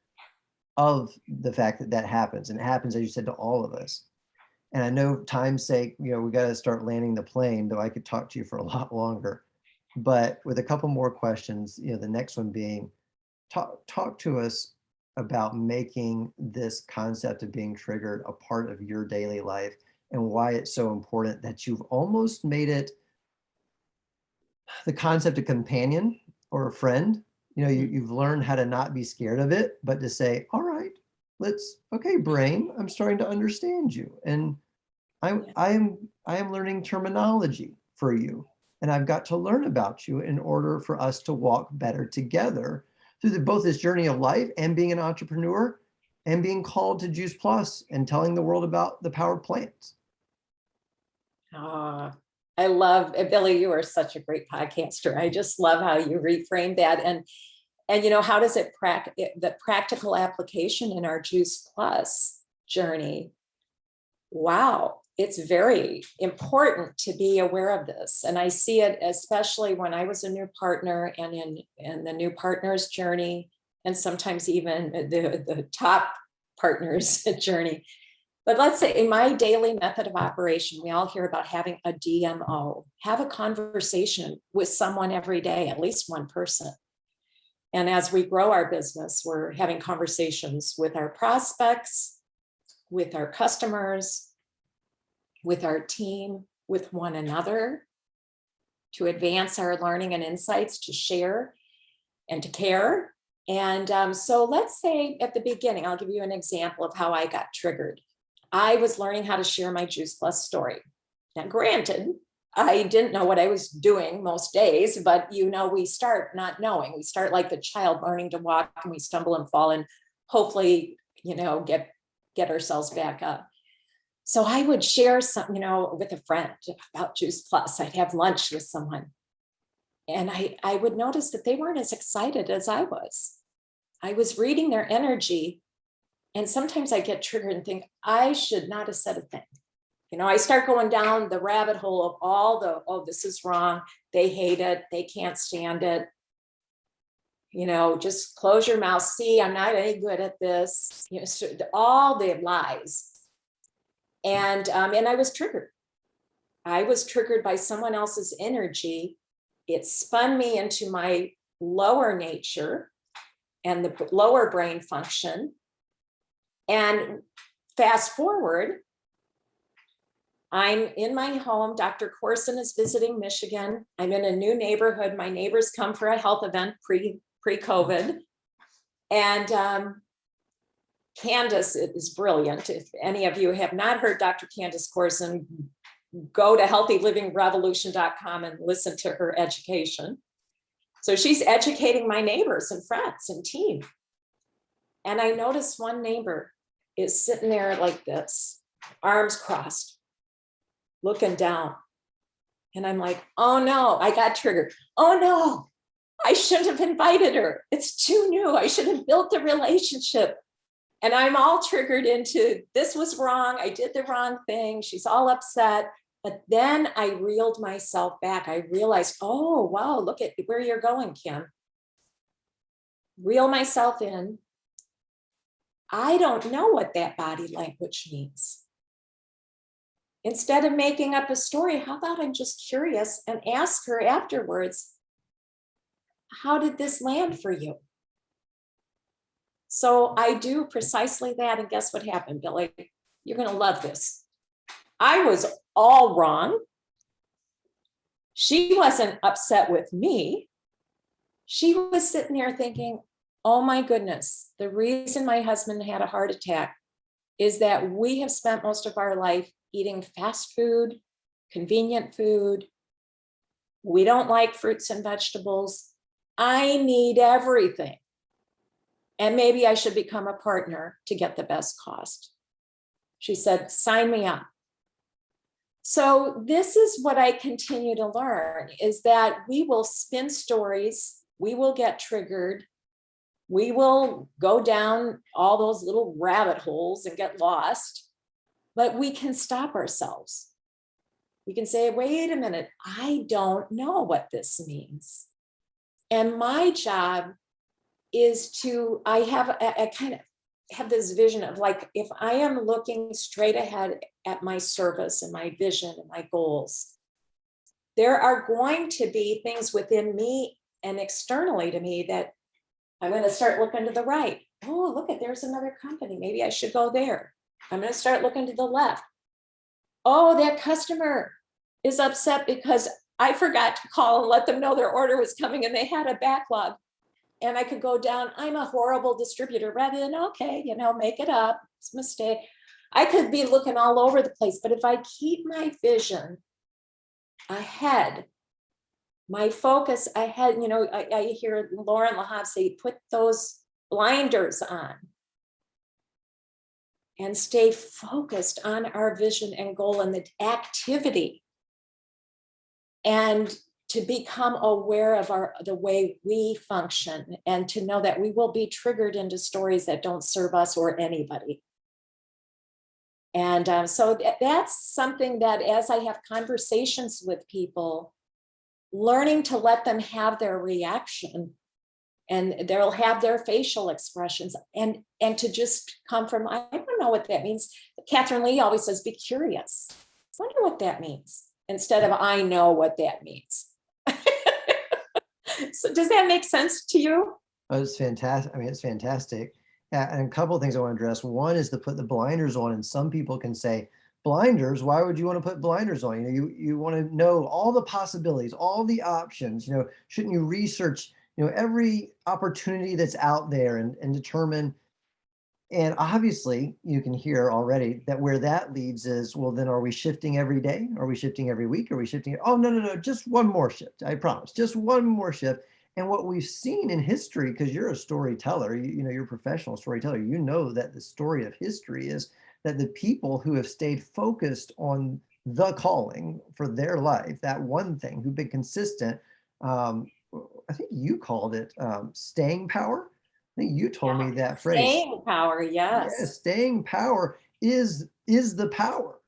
S1: of the fact that that happens. And it happens, as you said, to all of us. And I know time's sake, you know, we got to start landing the plane, though I could talk to you for a lot longer. But with a couple more questions, you know, the next one being, talk to us about making this concept of being triggered a part of your daily life and why it's so important that you've almost made it the concept of companion or a friend. You know, you've learned how to not be scared of it, but to say, all right, okay, brain, I'm starting to understand you. And I am learning terminology for you. And I've got to learn about you in order for us to walk better together through both this journey of life and being an entrepreneur and being called to Juice Plus and telling the world about the power of plants.
S2: I love, Billy, you are such a great podcaster. I just love how you reframe that. And you know, how does the practical application in our Juice Plus journey? Wow. It's very important to be aware of this. And I see it especially when I was a new partner and in the new partner's journey, and sometimes even the top partner's journey. But let's say in my daily method of operation, we all hear about having a DMO, have a conversation with someone every day, at least one person. And as we grow our business, we're having conversations with our prospects, with our customers, with our team, with one another, to advance our learning and insights, to share and to care. And so let's say at the beginning, I'll give you an example of how I got triggered. I was learning how to share my Juice Plus story. Now, granted, I didn't know what I was doing most days, but you know, we start not knowing. We start like the child learning to walk, and we stumble and fall and hopefully, you know, get ourselves back up. So I would share some, you know, with a friend about Juice Plus. I'd have lunch with someone. And I would notice that they weren't as excited as I was. I was reading their energy. And sometimes I get triggered and think, I should not have said a thing. You know, I start going down the rabbit hole of oh, this is wrong. They hate it. They can't stand it. You know, just close your mouth. See, I'm not any good at this. You know, so all the lies. And I was triggered. I was triggered by someone else's energy. It spun me into my lower nature and the lower brain function. And fast forward, I'm in my home. Dr. Corson is visiting Michigan. I'm in a new neighborhood. My neighbors come for a health event pre-COVID. And Candace is brilliant. If any of you have not heard Dr. Candace Corson, go to healthylivingrevolution.com and listen to her education. So she's educating my neighbors and friends and team. And I noticed one neighbor is sitting there like this, arms crossed, looking down. And I'm like, oh no, I got triggered. Oh no, I shouldn't have invited her. It's too new. I should have built the relationship. And I'm all triggered into this was wrong. I did the wrong thing. She's all upset. But then I reeled myself back. I realized, oh, wow, look at where you're going, Kim. Reel myself in. I don't know what that body language means. Instead of making up a story, how about I'm just curious and ask her afterwards, how did this land for you? So I do precisely that. And guess what happened, Billy? You're going to love this. I was all wrong. She wasn't upset with me. She was sitting there thinking, oh my goodness, the reason my husband had a heart attack is that we have spent most of our life eating fast food, convenient food. We don't like fruits and vegetables. I need everything. And maybe I should become a partner to get the best cost. She said, sign me up. So this is what I continue to learn, is that we will spin stories, we will get triggered, we will go down all those little rabbit holes and get lost, but we can stop ourselves. We can say, wait a minute, I don't know what this means. And my job is to, I kind of have this vision of like, if I am looking straight ahead at my service and my vision and my goals, there are going to be things within me and externally to me that I'm going to start looking to the right. Oh, look at, there's another company. Maybe I should go there. I'm going to start looking to the left. Oh, that customer is upset because I forgot to call and let them know their order was coming and they had a backlog. And I could go down, I'm a horrible distributor, rather than, okay, make it up, it's a mistake. I could be looking all over the place, but if I keep my vision ahead, my focus ahead, I hear Lauren Lahab say, put those blinders on and stay focused on our vision and goal and the activity. And to become aware of the way we function and to know that we will be triggered into stories that don't serve us or anybody. And so that's something that as I have conversations with people, learning to let them have their reaction and they'll have their facial expressions and to just come from, I don't know what that means. Catherine Lee always says, be curious. I wonder what that means, instead of I know what that means. So does that make sense to you?
S1: Oh, it's fantastic. I mean, it's fantastic. And a couple of things I want to address. One is to put the blinders on, and some people can say, blinders, why would you want to put blinders on? You want to know all the possibilities, all the options, shouldn't you research, every opportunity that's out there and determine. And obviously you can hear already that where that leads is, well, then are we shifting every day? Are we shifting every week? Are we shifting? Oh, no, just one more shift. I promise, just one more shift. And what we've seen in history, because you're a storyteller, you're a professional storyteller, that the story of history is that the people who have stayed focused on the calling for their life, that one thing, who've been consistent, I think you called it staying power. I think you told me that phrase.
S2: Staying power, yes.
S1: Yeah, staying power is the power,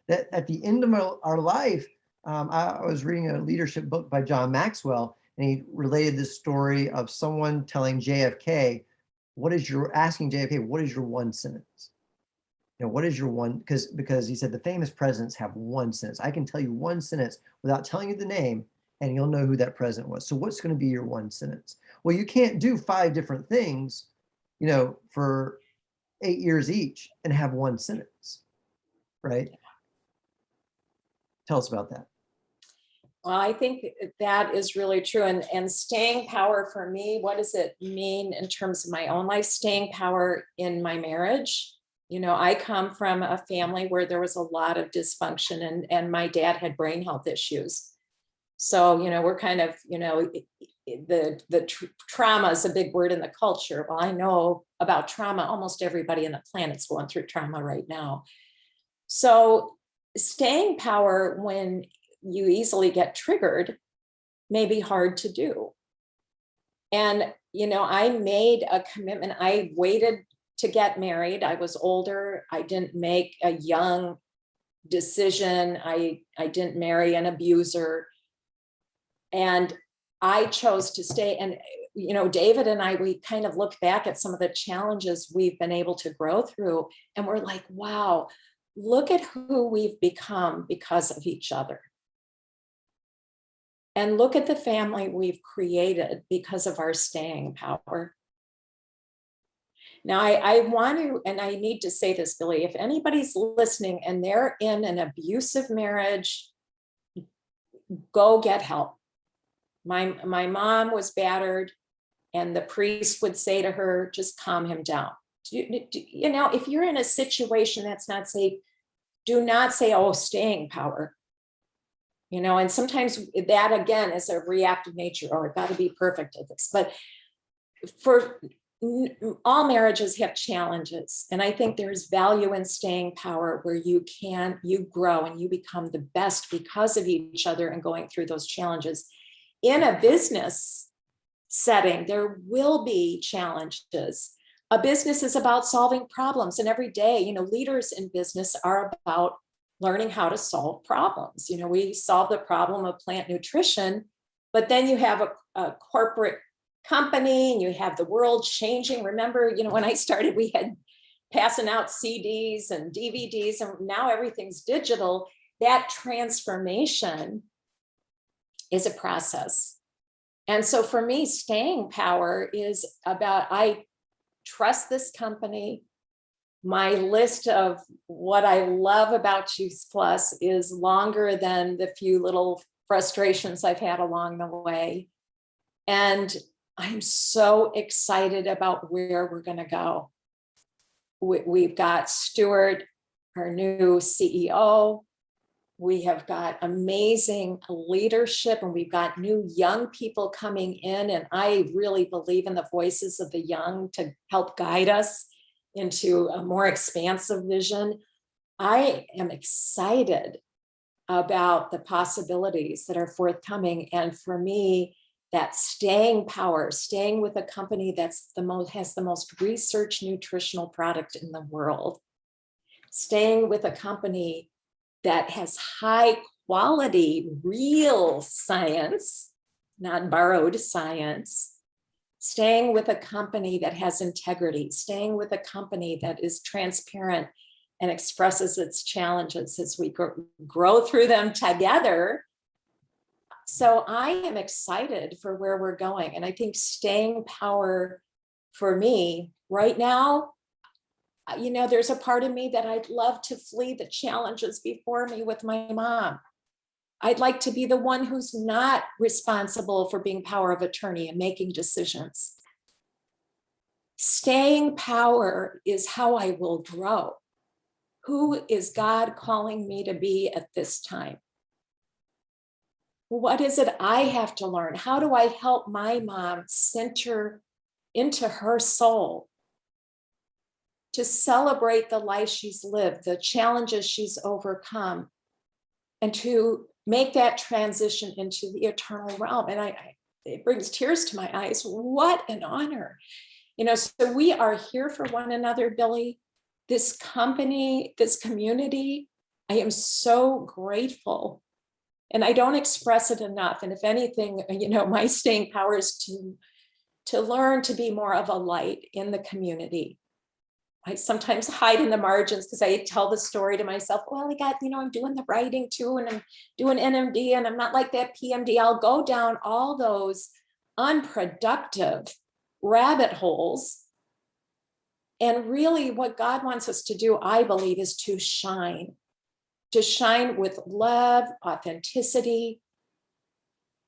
S1: that at the end of our life. I was reading a leadership book by John Maxwell, and he related this story of someone telling JFK, asking JFK, what is your one sentence? What is your one, because he said the famous presidents have one sentence. I can tell you one sentence without telling you the name, and you'll know who that president was. So what's going to be your one sentence? Well, you can't do 5 different things, for 8 years each and have one sentence, right? Tell us about that.
S2: Well, I think that is really true. And staying power for me, what does it mean in terms of my own life? Staying power in my marriage. You know, I come from a family where there was a lot of dysfunction, and my dad had brain health issues. So, you know, we're kind of, you know, trauma is a big word in the culture. Well, I know about trauma. Almost everybody on the planet's going through trauma right now. So staying power when you easily get triggered may be hard to do. And, you know, I made a commitment. I waited to get married. I was older. I didn't make a young decision. I didn't marry an abuser. And I chose to stay. And, you know, David and I, we kind of look back at some of the challenges we've been able to grow through. And we're like, wow, look at who we've become because of each other. And look at the family we've created because of our staying power. Now, I want to, and I need to say this, Billy, if anybody's listening and they're in an abusive marriage, go get help. My mom was battered, and the priest would say to her, just calm him down. You know, if you're in a situation that's not safe, do not say, oh, staying power. You know, and sometimes that again is a reactive nature. Oh, I've got to be perfect at this. But for all marriages have challenges. And I think there's value in staying power where you grow and you become the best because of each other and going through those challenges. In a business setting, there will be challenges. A business is about solving problems. And every day, you know, leaders in business are about learning how to solve problems. You know, we solve the problem of plant nutrition, but then you have a corporate company and you have the world changing. Remember, you know, when I started, we had passing out CDs and DVDs, and now everything's digital. That transformation is a process. And so for me, staying power is about, I trust this company. My list of what I love about Juice Plus is longer than the few little frustrations I've had along the way. And I'm so excited about where we're going to go. We've got Stuart, our new CEO. We have got amazing leadership, and we've got new young people coming in. And I really believe in the voices of the young to help guide us into a more expansive vision. I am excited about the possibilities that are forthcoming. And for me, that staying power, staying with a company that's has the most research nutritional product in the world, staying with a company that has high quality, real science, not borrowed science, staying with a company that has integrity, staying with a company that is transparent and expresses its challenges as we grow through them together. So I am excited for where we're going. And I think staying power for me right now, you know, there's a part of me that I'd love to flee the challenges before me with my mom. I'd like to be the one who's not responsible for being power of attorney and making decisions. Staying power is how I will grow. Who is God calling me to be at this time? What is it I have to learn? How do I help my mom center into her soul to celebrate the life she's lived, the challenges she's overcome, and to make that transition into the eternal realm? And it brings tears to my eyes. What an honor. You know, so we are here for one another, Billy. This company, this community, I am so grateful. And I don't express it enough. And if anything, you know, my staying power is to learn to be more of a light in the community. I sometimes hide in the margins because I tell the story to myself, well, I'm doing the writing too, and I'm doing NMD, and I'm not like that PMD. I'll go down all those unproductive rabbit holes. And really what God wants us to do, I believe, is to shine with love, authenticity,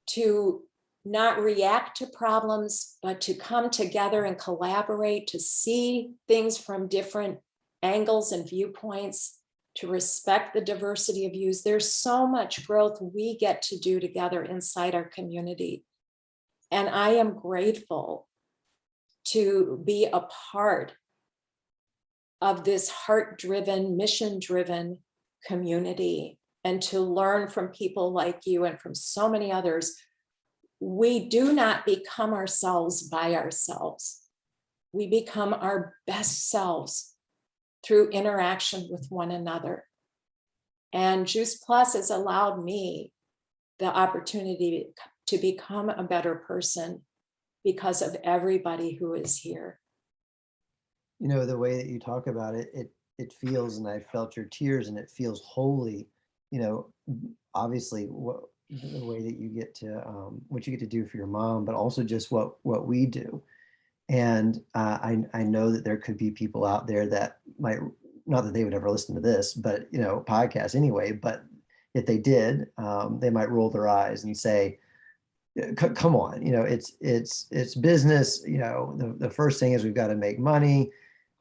S2: to not react to problems, but to come together and collaborate, to see things from different angles and viewpoints, to respect the diversity of views. There's so much growth we get to do together inside our community. And I am grateful to be a part of this heart-driven, mission-driven community, and to learn from people like you and from so many others. We do not become ourselves by ourselves. We become our best selves through interaction with one another. And Juice Plus has allowed me the opportunity to become a better person because of everybody who is here.
S1: You know, the way that you talk about it, it feels, and I felt your tears, and it feels holy. You know, obviously, the way that you get to what you get to do for your mom, but also just what we do. And I know that there could be people out there that might, not that they would ever listen to this, but you know, podcast anyway. But if they did, they might roll their eyes and say, "Come on, you know, it's business. You know, the first thing is we've got to make money."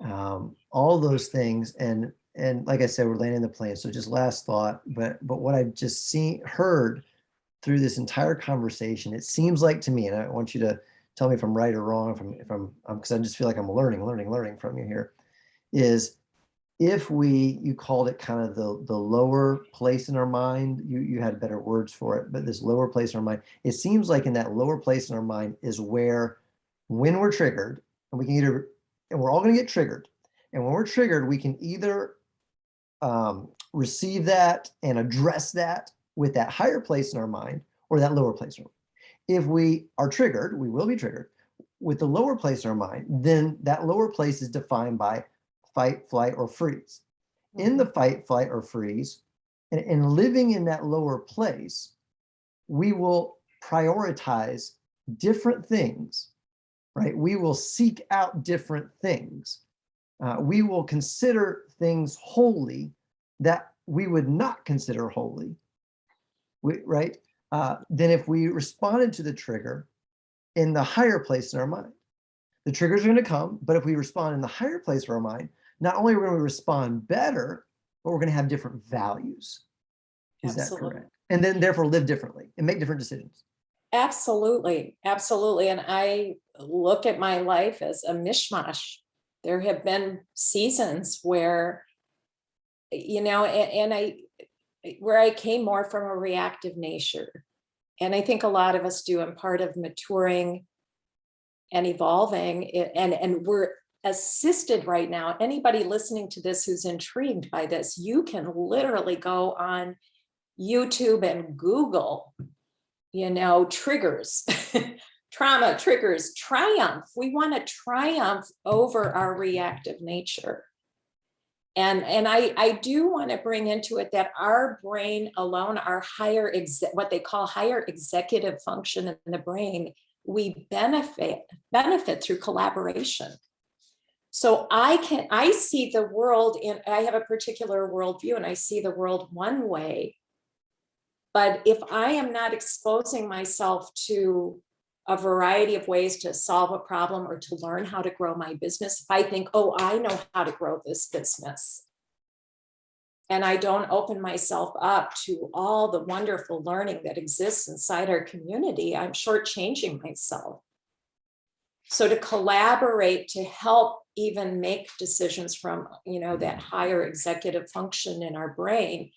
S1: All those things, and like I said, we're landing the plane. So just last thought, but what I've just heard through this entire conversation, it seems like to me, and I want you to tell me if I'm right or wrong, if I'm because I just feel like I'm learning from you here, is if you called it kind of the lower place in our mind, you had better words for it, but this lower place in our mind, it seems like in that lower place in our mind is where, when we're triggered, and we can either, and we're all going to get triggered, and when we're triggered, we can either receive that and address that with that higher place in our mind, or that lower place in our mind. If we are triggered, we will be triggered with the lower place in our mind, then that lower place is defined by fight, flight, or freeze. In the fight, flight, or freeze, and living in that lower place, we will prioritize different things, right? We will seek out different things. We will consider things holy that we would not consider holy, right? Then if we responded to the trigger in the higher place in our mind, the triggers are going to come, but if we respond in the higher place of our mind, not only are we going to respond better, but we're going to have different values. Is
S2: Absolutely.
S1: that correct? And then therefore live differently and make different decisions.
S2: Absolutely, absolutely. And I look at my life as a mishmash. There have been seasons where, you know, where I came more from a reactive nature. And I think a lot of us do, and part of maturing and evolving, and we're assisted right now. Anybody listening to this who's intrigued by this, you can literally go on YouTube and Google, you know, triggers, trauma triggers, triumph. We want to triumph over our reactive nature. And I do want to bring into it that our brain alone, our what they call higher executive function in the brain, we benefit through collaboration. So I see the world I have a particular worldview, and I see the world one way. But if I am not exposing myself to a variety of ways to solve a problem or to learn how to grow my business, if I think, oh, I know how to grow this business, and I don't open myself up to all the wonderful learning that exists inside our community, I'm shortchanging myself. So to collaborate, to help even make decisions from, you know, that higher executive function in our brain,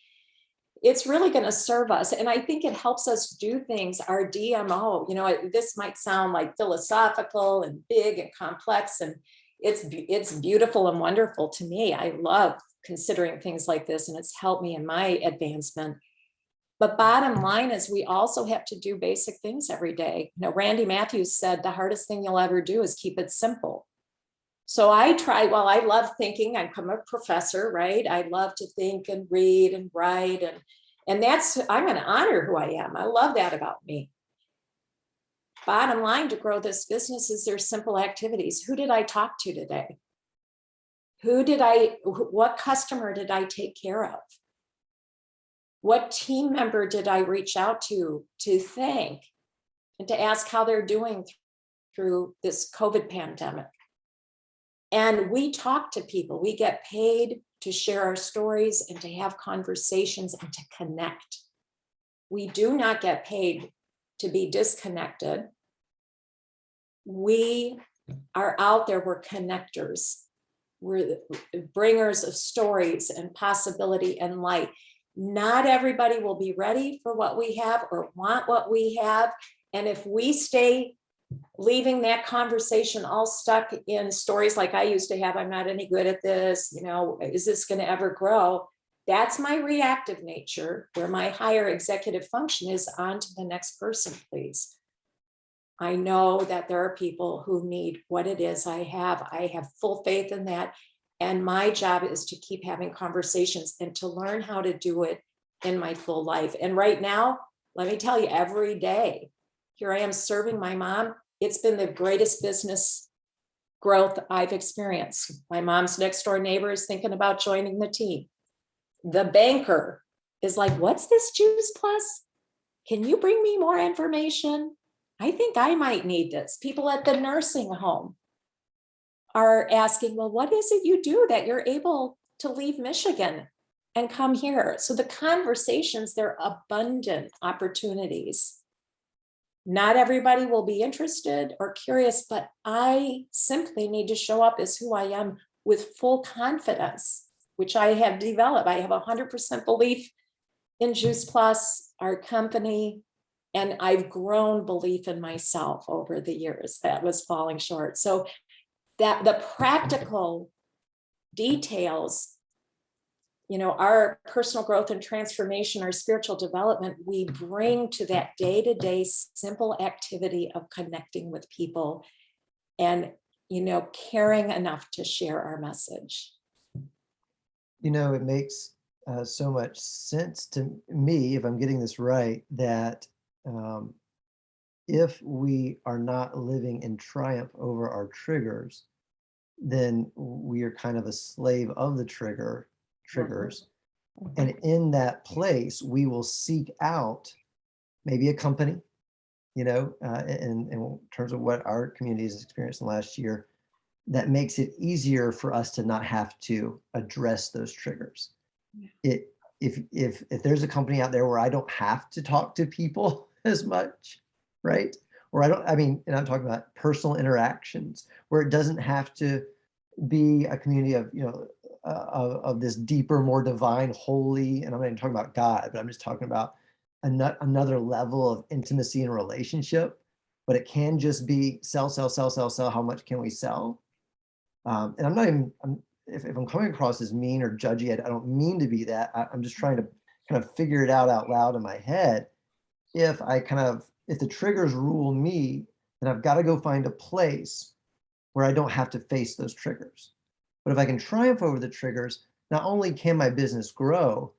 S2: it's really going to serve us. And I think it helps us do things, our DMO, you know, this might sound like philosophical and big and complex, and it's beautiful and wonderful to me. I love considering things like this, and it's helped me in my advancement. But bottom line is we also have to do basic things every day. You know, Randy Matthews said, the hardest thing you'll ever do is keep it simple. So I try, well, I love thinking. I'm a professor, right? I love to think and read and write. And that's, I'm going to honor who I am. I love that about me. Bottom line, to grow this business is there's simple activities. Who did I talk to today? What customer did I take care of? What team member did I reach out to thank? and to ask how they're doing through this COVID pandemic. And we talk to people, we get paid to share our stories and to have conversations and to connect. We do not get paid to be disconnected. We are out there, we're connectors. We're the bringers of stories and possibility and light. Not everybody will be ready for what we have or want what we have. And if we stay leaving that conversation all stuck in stories like I used to have, I'm not any good at this, is this going to ever grow? That's my reactive nature, where my higher executive function is on to the next person, please. I know that there are people who need what it is I have. I have full faith in that. And my job is to keep having conversations and to learn how to do it in my full life. And right now, let me tell you, every day, here I am serving my mom. It's been the greatest business growth I've experienced. My mom's next door neighbor is thinking about joining the team. The banker is like, what's this Juice Plus? Can you bring me more information? I think I might need this. People at the nursing home are asking, well, what is it you do that you're able to leave Michigan and come here? So the conversations, they're abundant opportunities. Not everybody will be interested or curious, but I simply need to show up as who I am with full confidence, which I have developed. I have 100% belief in Juice Plus, our company, and I've grown belief in myself over the years that was falling short. So that the practical details, our personal growth and transformation, our spiritual development, we bring to that day-to-day simple activity of connecting with people and, caring enough to share our message.
S1: It makes so much sense to me, if I'm getting this right, that if we are not living in triumph over our triggers, then we are kind of a slave of the triggers. And in that place, we will seek out maybe a company, in terms of what our community has experienced in the last year, that makes it easier for us to not have to address those triggers. If there's a company out there where I don't have to talk to people as much, right? Or and I'm talking about personal interactions where it doesn't have to be a community of, of this deeper, more divine, holy, and I'm not even talking about God, but I'm just talking about another level of intimacy and relationship. But it can just be sell. How much can we sell? And I'm not even, if I'm coming across as mean or judgy, I don't mean to be that. I'm just trying to kind of figure it out loud in my head. If the triggers rule me, then I've got to go find a place where I don't have to face those triggers. But if I can triumph over the triggers, not only can my business grow,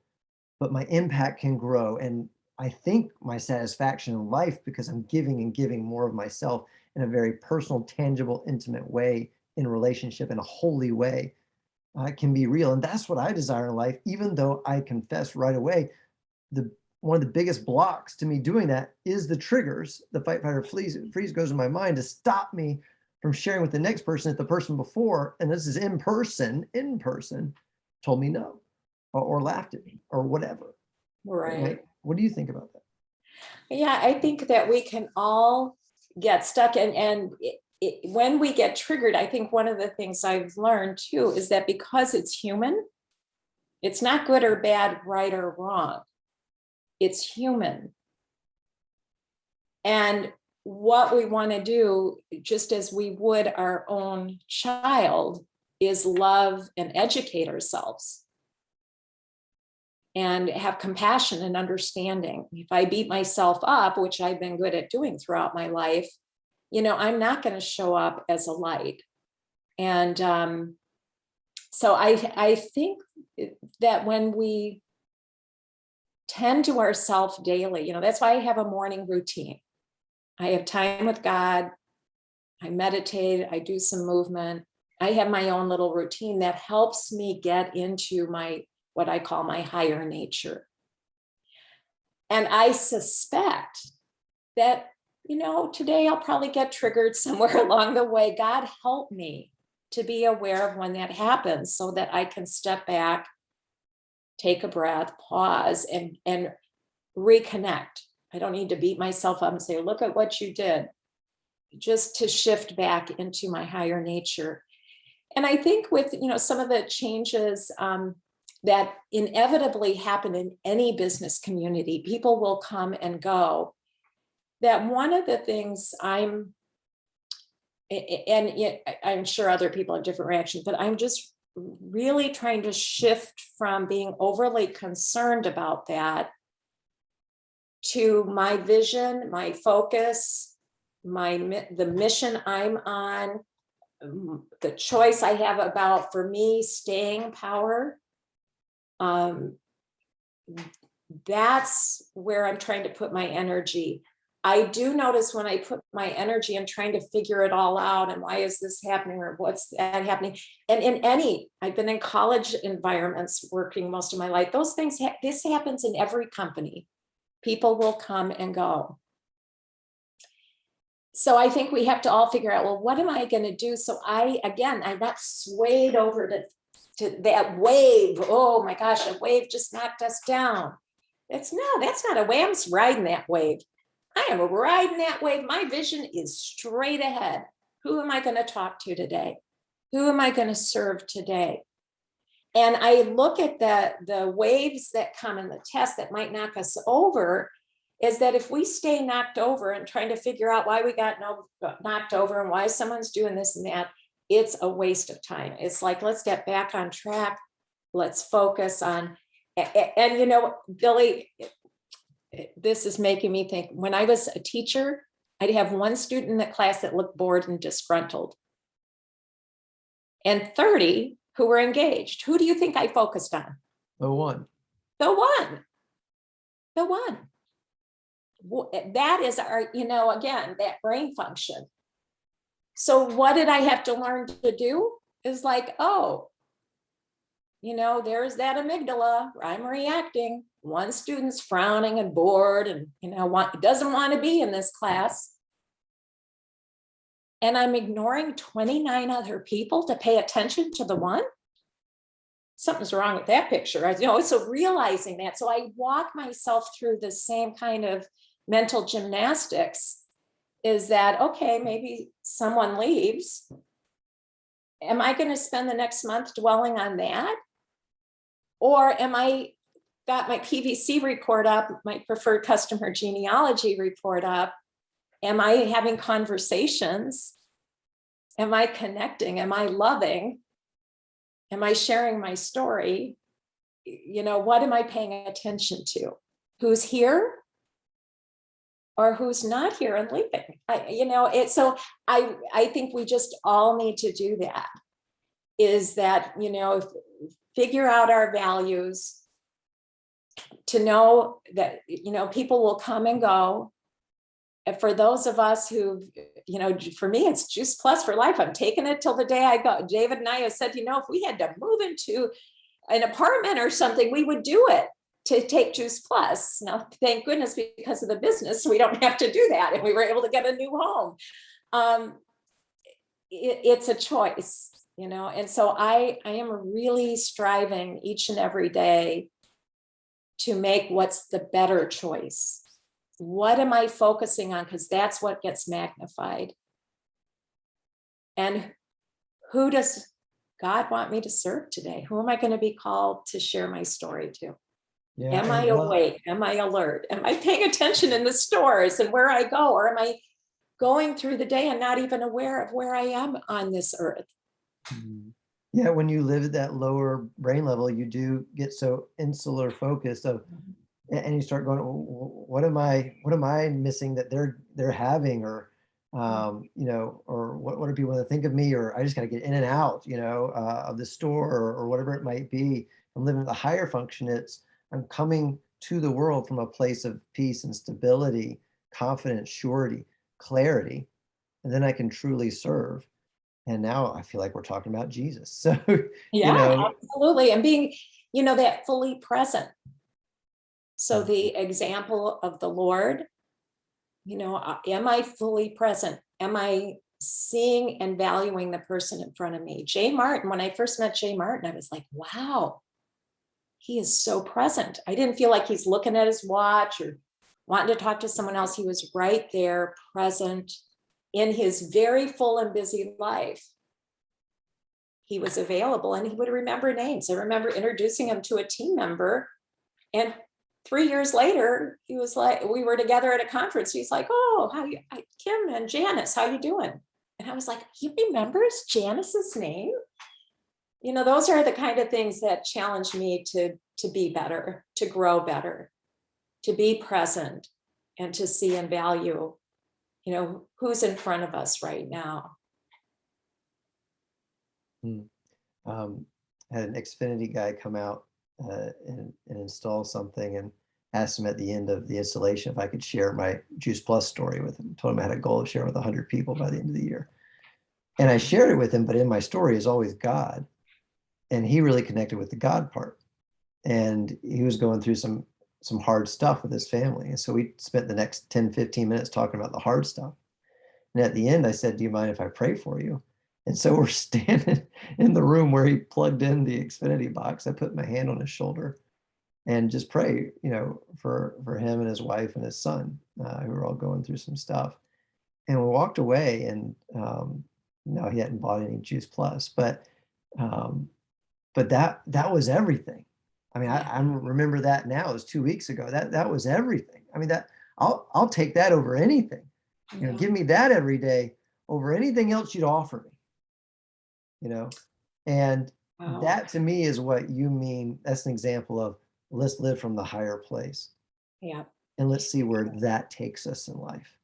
S1: but my impact can grow. And I think my satisfaction in life, because I'm giving and giving more of myself in a very personal, tangible, intimate way, in relationship, in a holy way, can be real. And that's what I desire in life, even though I confess right away, one of the biggest blocks to me doing that is the triggers. The fight, fight, or freeze goes in my mind to stop me from sharing with the next person if the person before, and this is in person, told me no, or laughed at me, or whatever.
S2: Right.
S1: What do you think about that?
S2: Yeah, I think that we can all get stuck, and when we get triggered, I think one of the things I've learned too is that because it's human, it's not good or bad, right or wrong. It's human. And what we want to do, just as we would our own child, is love and educate ourselves and have compassion and understanding. If I beat myself up, which I've been good at doing throughout my life, I'm not going to show up as a light. And so I think that when we tend to ourselves daily, that's why I have a morning routine. I have time with God. I meditate. I do some movement. I have my own little routine that helps me get into what I call my higher nature. And I suspect that today I'll probably get triggered somewhere along the way. God help me to be aware of when that happens so that I can step back, take a breath, pause, and reconnect. I don't need to beat myself up and say, look at what you did, just to shift back into my higher nature. And I think with, some of the changes that inevitably happen in any business community, people will come and go. That one of the things I'm sure other people have different reactions, but I'm just really trying to shift from being overly concerned about that to my vision, my focus, the mission I'm on, the choice I have about, for me, staying power. That's where I'm trying to put my energy. I do notice when I put my energy in trying to figure it all out, and why is this happening, or what's that happening? And I've been in college environments working most of my life. Those things, this happens in every company. People will come and go. So I think we have to all figure out, well, what am I going to do? So I got swayed over to that wave. Oh my gosh, a wave just knocked us down. That's not a wave. I'm just riding that wave. I am riding that wave. My vision is straight ahead. Who am I going to talk to today? Who am I going to serve today? And I look at the waves that come in the test that might knock us over, is that if we stay knocked over and trying to figure out why we got knocked over and why someone's doing this and that, it's a waste of time. It's like, let's get back on track. Let's focus on, and Billy, this is making me think, when I was a teacher, I'd have one student in the class that looked bored and disgruntled, and 30 who were engaged. Who do you think I focused on?
S1: The one.
S2: That is our, again, that brain function. So what did I have to learn to do? Is like, there's that amygdala. I'm reacting. One student's frowning and bored and, doesn't want to be in this class. And I'm ignoring 29 other people to pay attention to the one. Something's wrong with that picture. So realizing that. So I walk myself through the same kind of mental gymnastics. Is that, okay, maybe someone leaves. Am I going to spend the next month dwelling on that? Or am I got my PVC report up, my preferred customer genealogy report up? Am I having conversations? Am I connecting? Am I loving? Am I sharing my story? What am I paying attention to? Who's here or who's not here and leaving? So I think we just all need to do that. Is that, figure out our values, to know that, people will come and go. And for those of us who, for me, it's Juice Plus for life. I'm taking it till the day I go. David and I have said, if we had to move into an apartment or something, we would do it to take Juice Plus. Now, thank goodness, because of the business, we don't have to do that. And we were able to get a new home. It's a choice, and so I am really striving each and every day to make what's the better choice. What am I focusing on? Because that's what gets magnified. And who does God want me to serve today? Who am I going to be called to share my story to? Yeah, am I awake? Am I alert? Am I paying attention in the stores and where I go? Or am I going through the day and not even aware of where I am on this earth?
S1: Yeah, when you live at that lower brain level, you do get so insular focused and you start going, what am I missing that they're having, or or what do people want to think of me, or I just got to get in and out, of the store, or whatever it might be. I'm living at the higher function. I'm coming to the world from a place of peace and stability, confidence, surety, clarity, and then I can truly serve. And now I feel like we're talking about Jesus. So,
S2: yeah, absolutely. And being, that fully present. So the example of the Lord, am I fully present? Am I seeing and valuing the person in front of me? Jay Martin, when I first met Jay Martin, I was like, wow, he is so present. I didn't feel like he's looking at his watch or wanting to talk to someone else. He was right there, present in his very full and busy life. He was available and he would remember names. I remember introducing him to a team member, and 3 years later, he was like, we were together at a conference. He's like, oh, Kim and Janice, how you doing? And I was like, he remembers Janice's name? Those are the kind of things that challenge me to be better, to grow better, to be present, and to see and value, who's in front of us right now.
S1: Had an Xfinity guy come out and install something, and asked him at the end of the installation if I could share my Juice Plus story with him. Told him I had a goal of sharing with 100 people by the end of the year. And I shared it with him, but in my story is always God. And he really connected with the God part. And he was going through some hard stuff with his family. And so we spent the next 10, 15 minutes talking about the hard stuff. And at the end, I said, do you mind if I pray for you? And so we're standing in the room where he plugged in the Xfinity box. I put my hand on his shoulder and just pray, for him and his wife and his son, who were all going through some stuff. And we walked away, and no, he hadn't bought any Juice Plus, but that was everything. I mean, I remember that now. It was 2 weeks ago. That was everything. I mean, that I'll take that over anything. Give me that every day over anything else you'd offer me. And
S2: Wow.
S1: That to me is what you mean. That's an example of, let's live from the higher place.
S2: Yeah.
S1: And let's see where that takes us in life,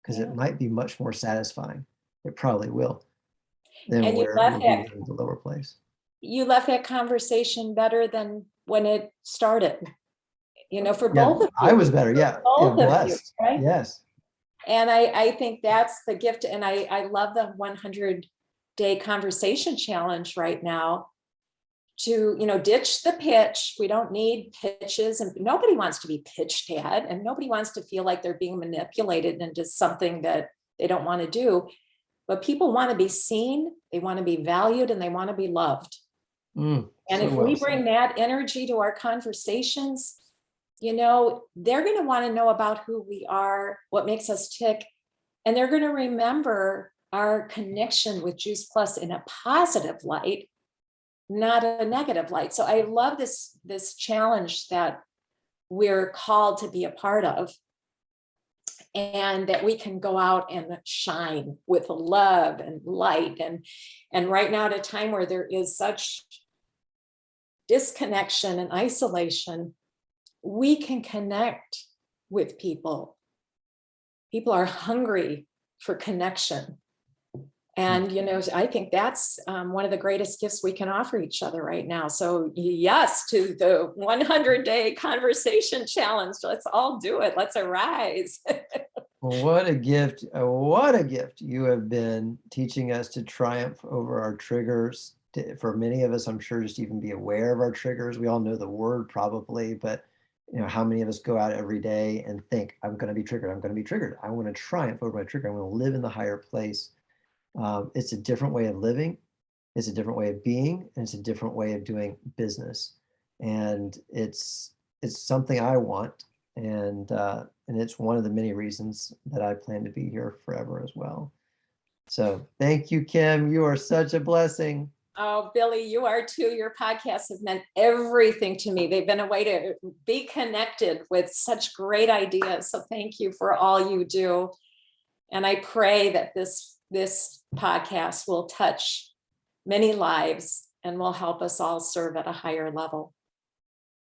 S1: because it might be much more satisfying. It probably will. Than
S2: And
S1: where we'll be in the lower place.
S2: You left that conversation better than when it started. For both of you.
S1: I was better. Yeah.
S2: Both of
S1: blessed.
S2: You, right?
S1: Yes.
S2: And I think that's the gift. And I love the 100-day conversation challenge right now to, ditch the pitch. We don't need pitches, and nobody wants to be pitched at, and nobody wants to feel like they're being manipulated into something that they don't want to do. But people want to be seen, they want to be valued, and they want to be loved. And if we bring that energy to our conversations, they're going to want to know about who we are, what makes us tick, and they're going to remember our connection with Juice Plus in a positive light, not a negative light. So I love this challenge that we're called to be a part of, and that we can go out and shine with love and light. And right now, at a time where there is such disconnection and isolation, we can connect with people. People are hungry for connection. And, I think that's one of the greatest gifts we can offer each other right now. So yes, to the 100-day conversation challenge. Let's all do it. Let's arise.
S1: What a gift. What a gift you have been, teaching us to triumph over our triggers. For many of us, I'm sure, just even be aware of our triggers. We all know the word probably, but how many of us go out every day and think, I'm going to be triggered. I'm going to be triggered. I want to triumph over my trigger. I want to live in the higher place. It's a different way of living. It's a different way of being, and it's a different way of doing business. And it's something I want. And it's one of the many reasons that I plan to be here forever as well. So thank you, Kim. You are such a blessing.
S2: Oh, Billy, you are too. Your podcasts have meant everything to me. They've been a way to be connected with such great ideas. So thank you for all you do. And I pray that this podcast will touch many lives and will help us all serve at a higher level.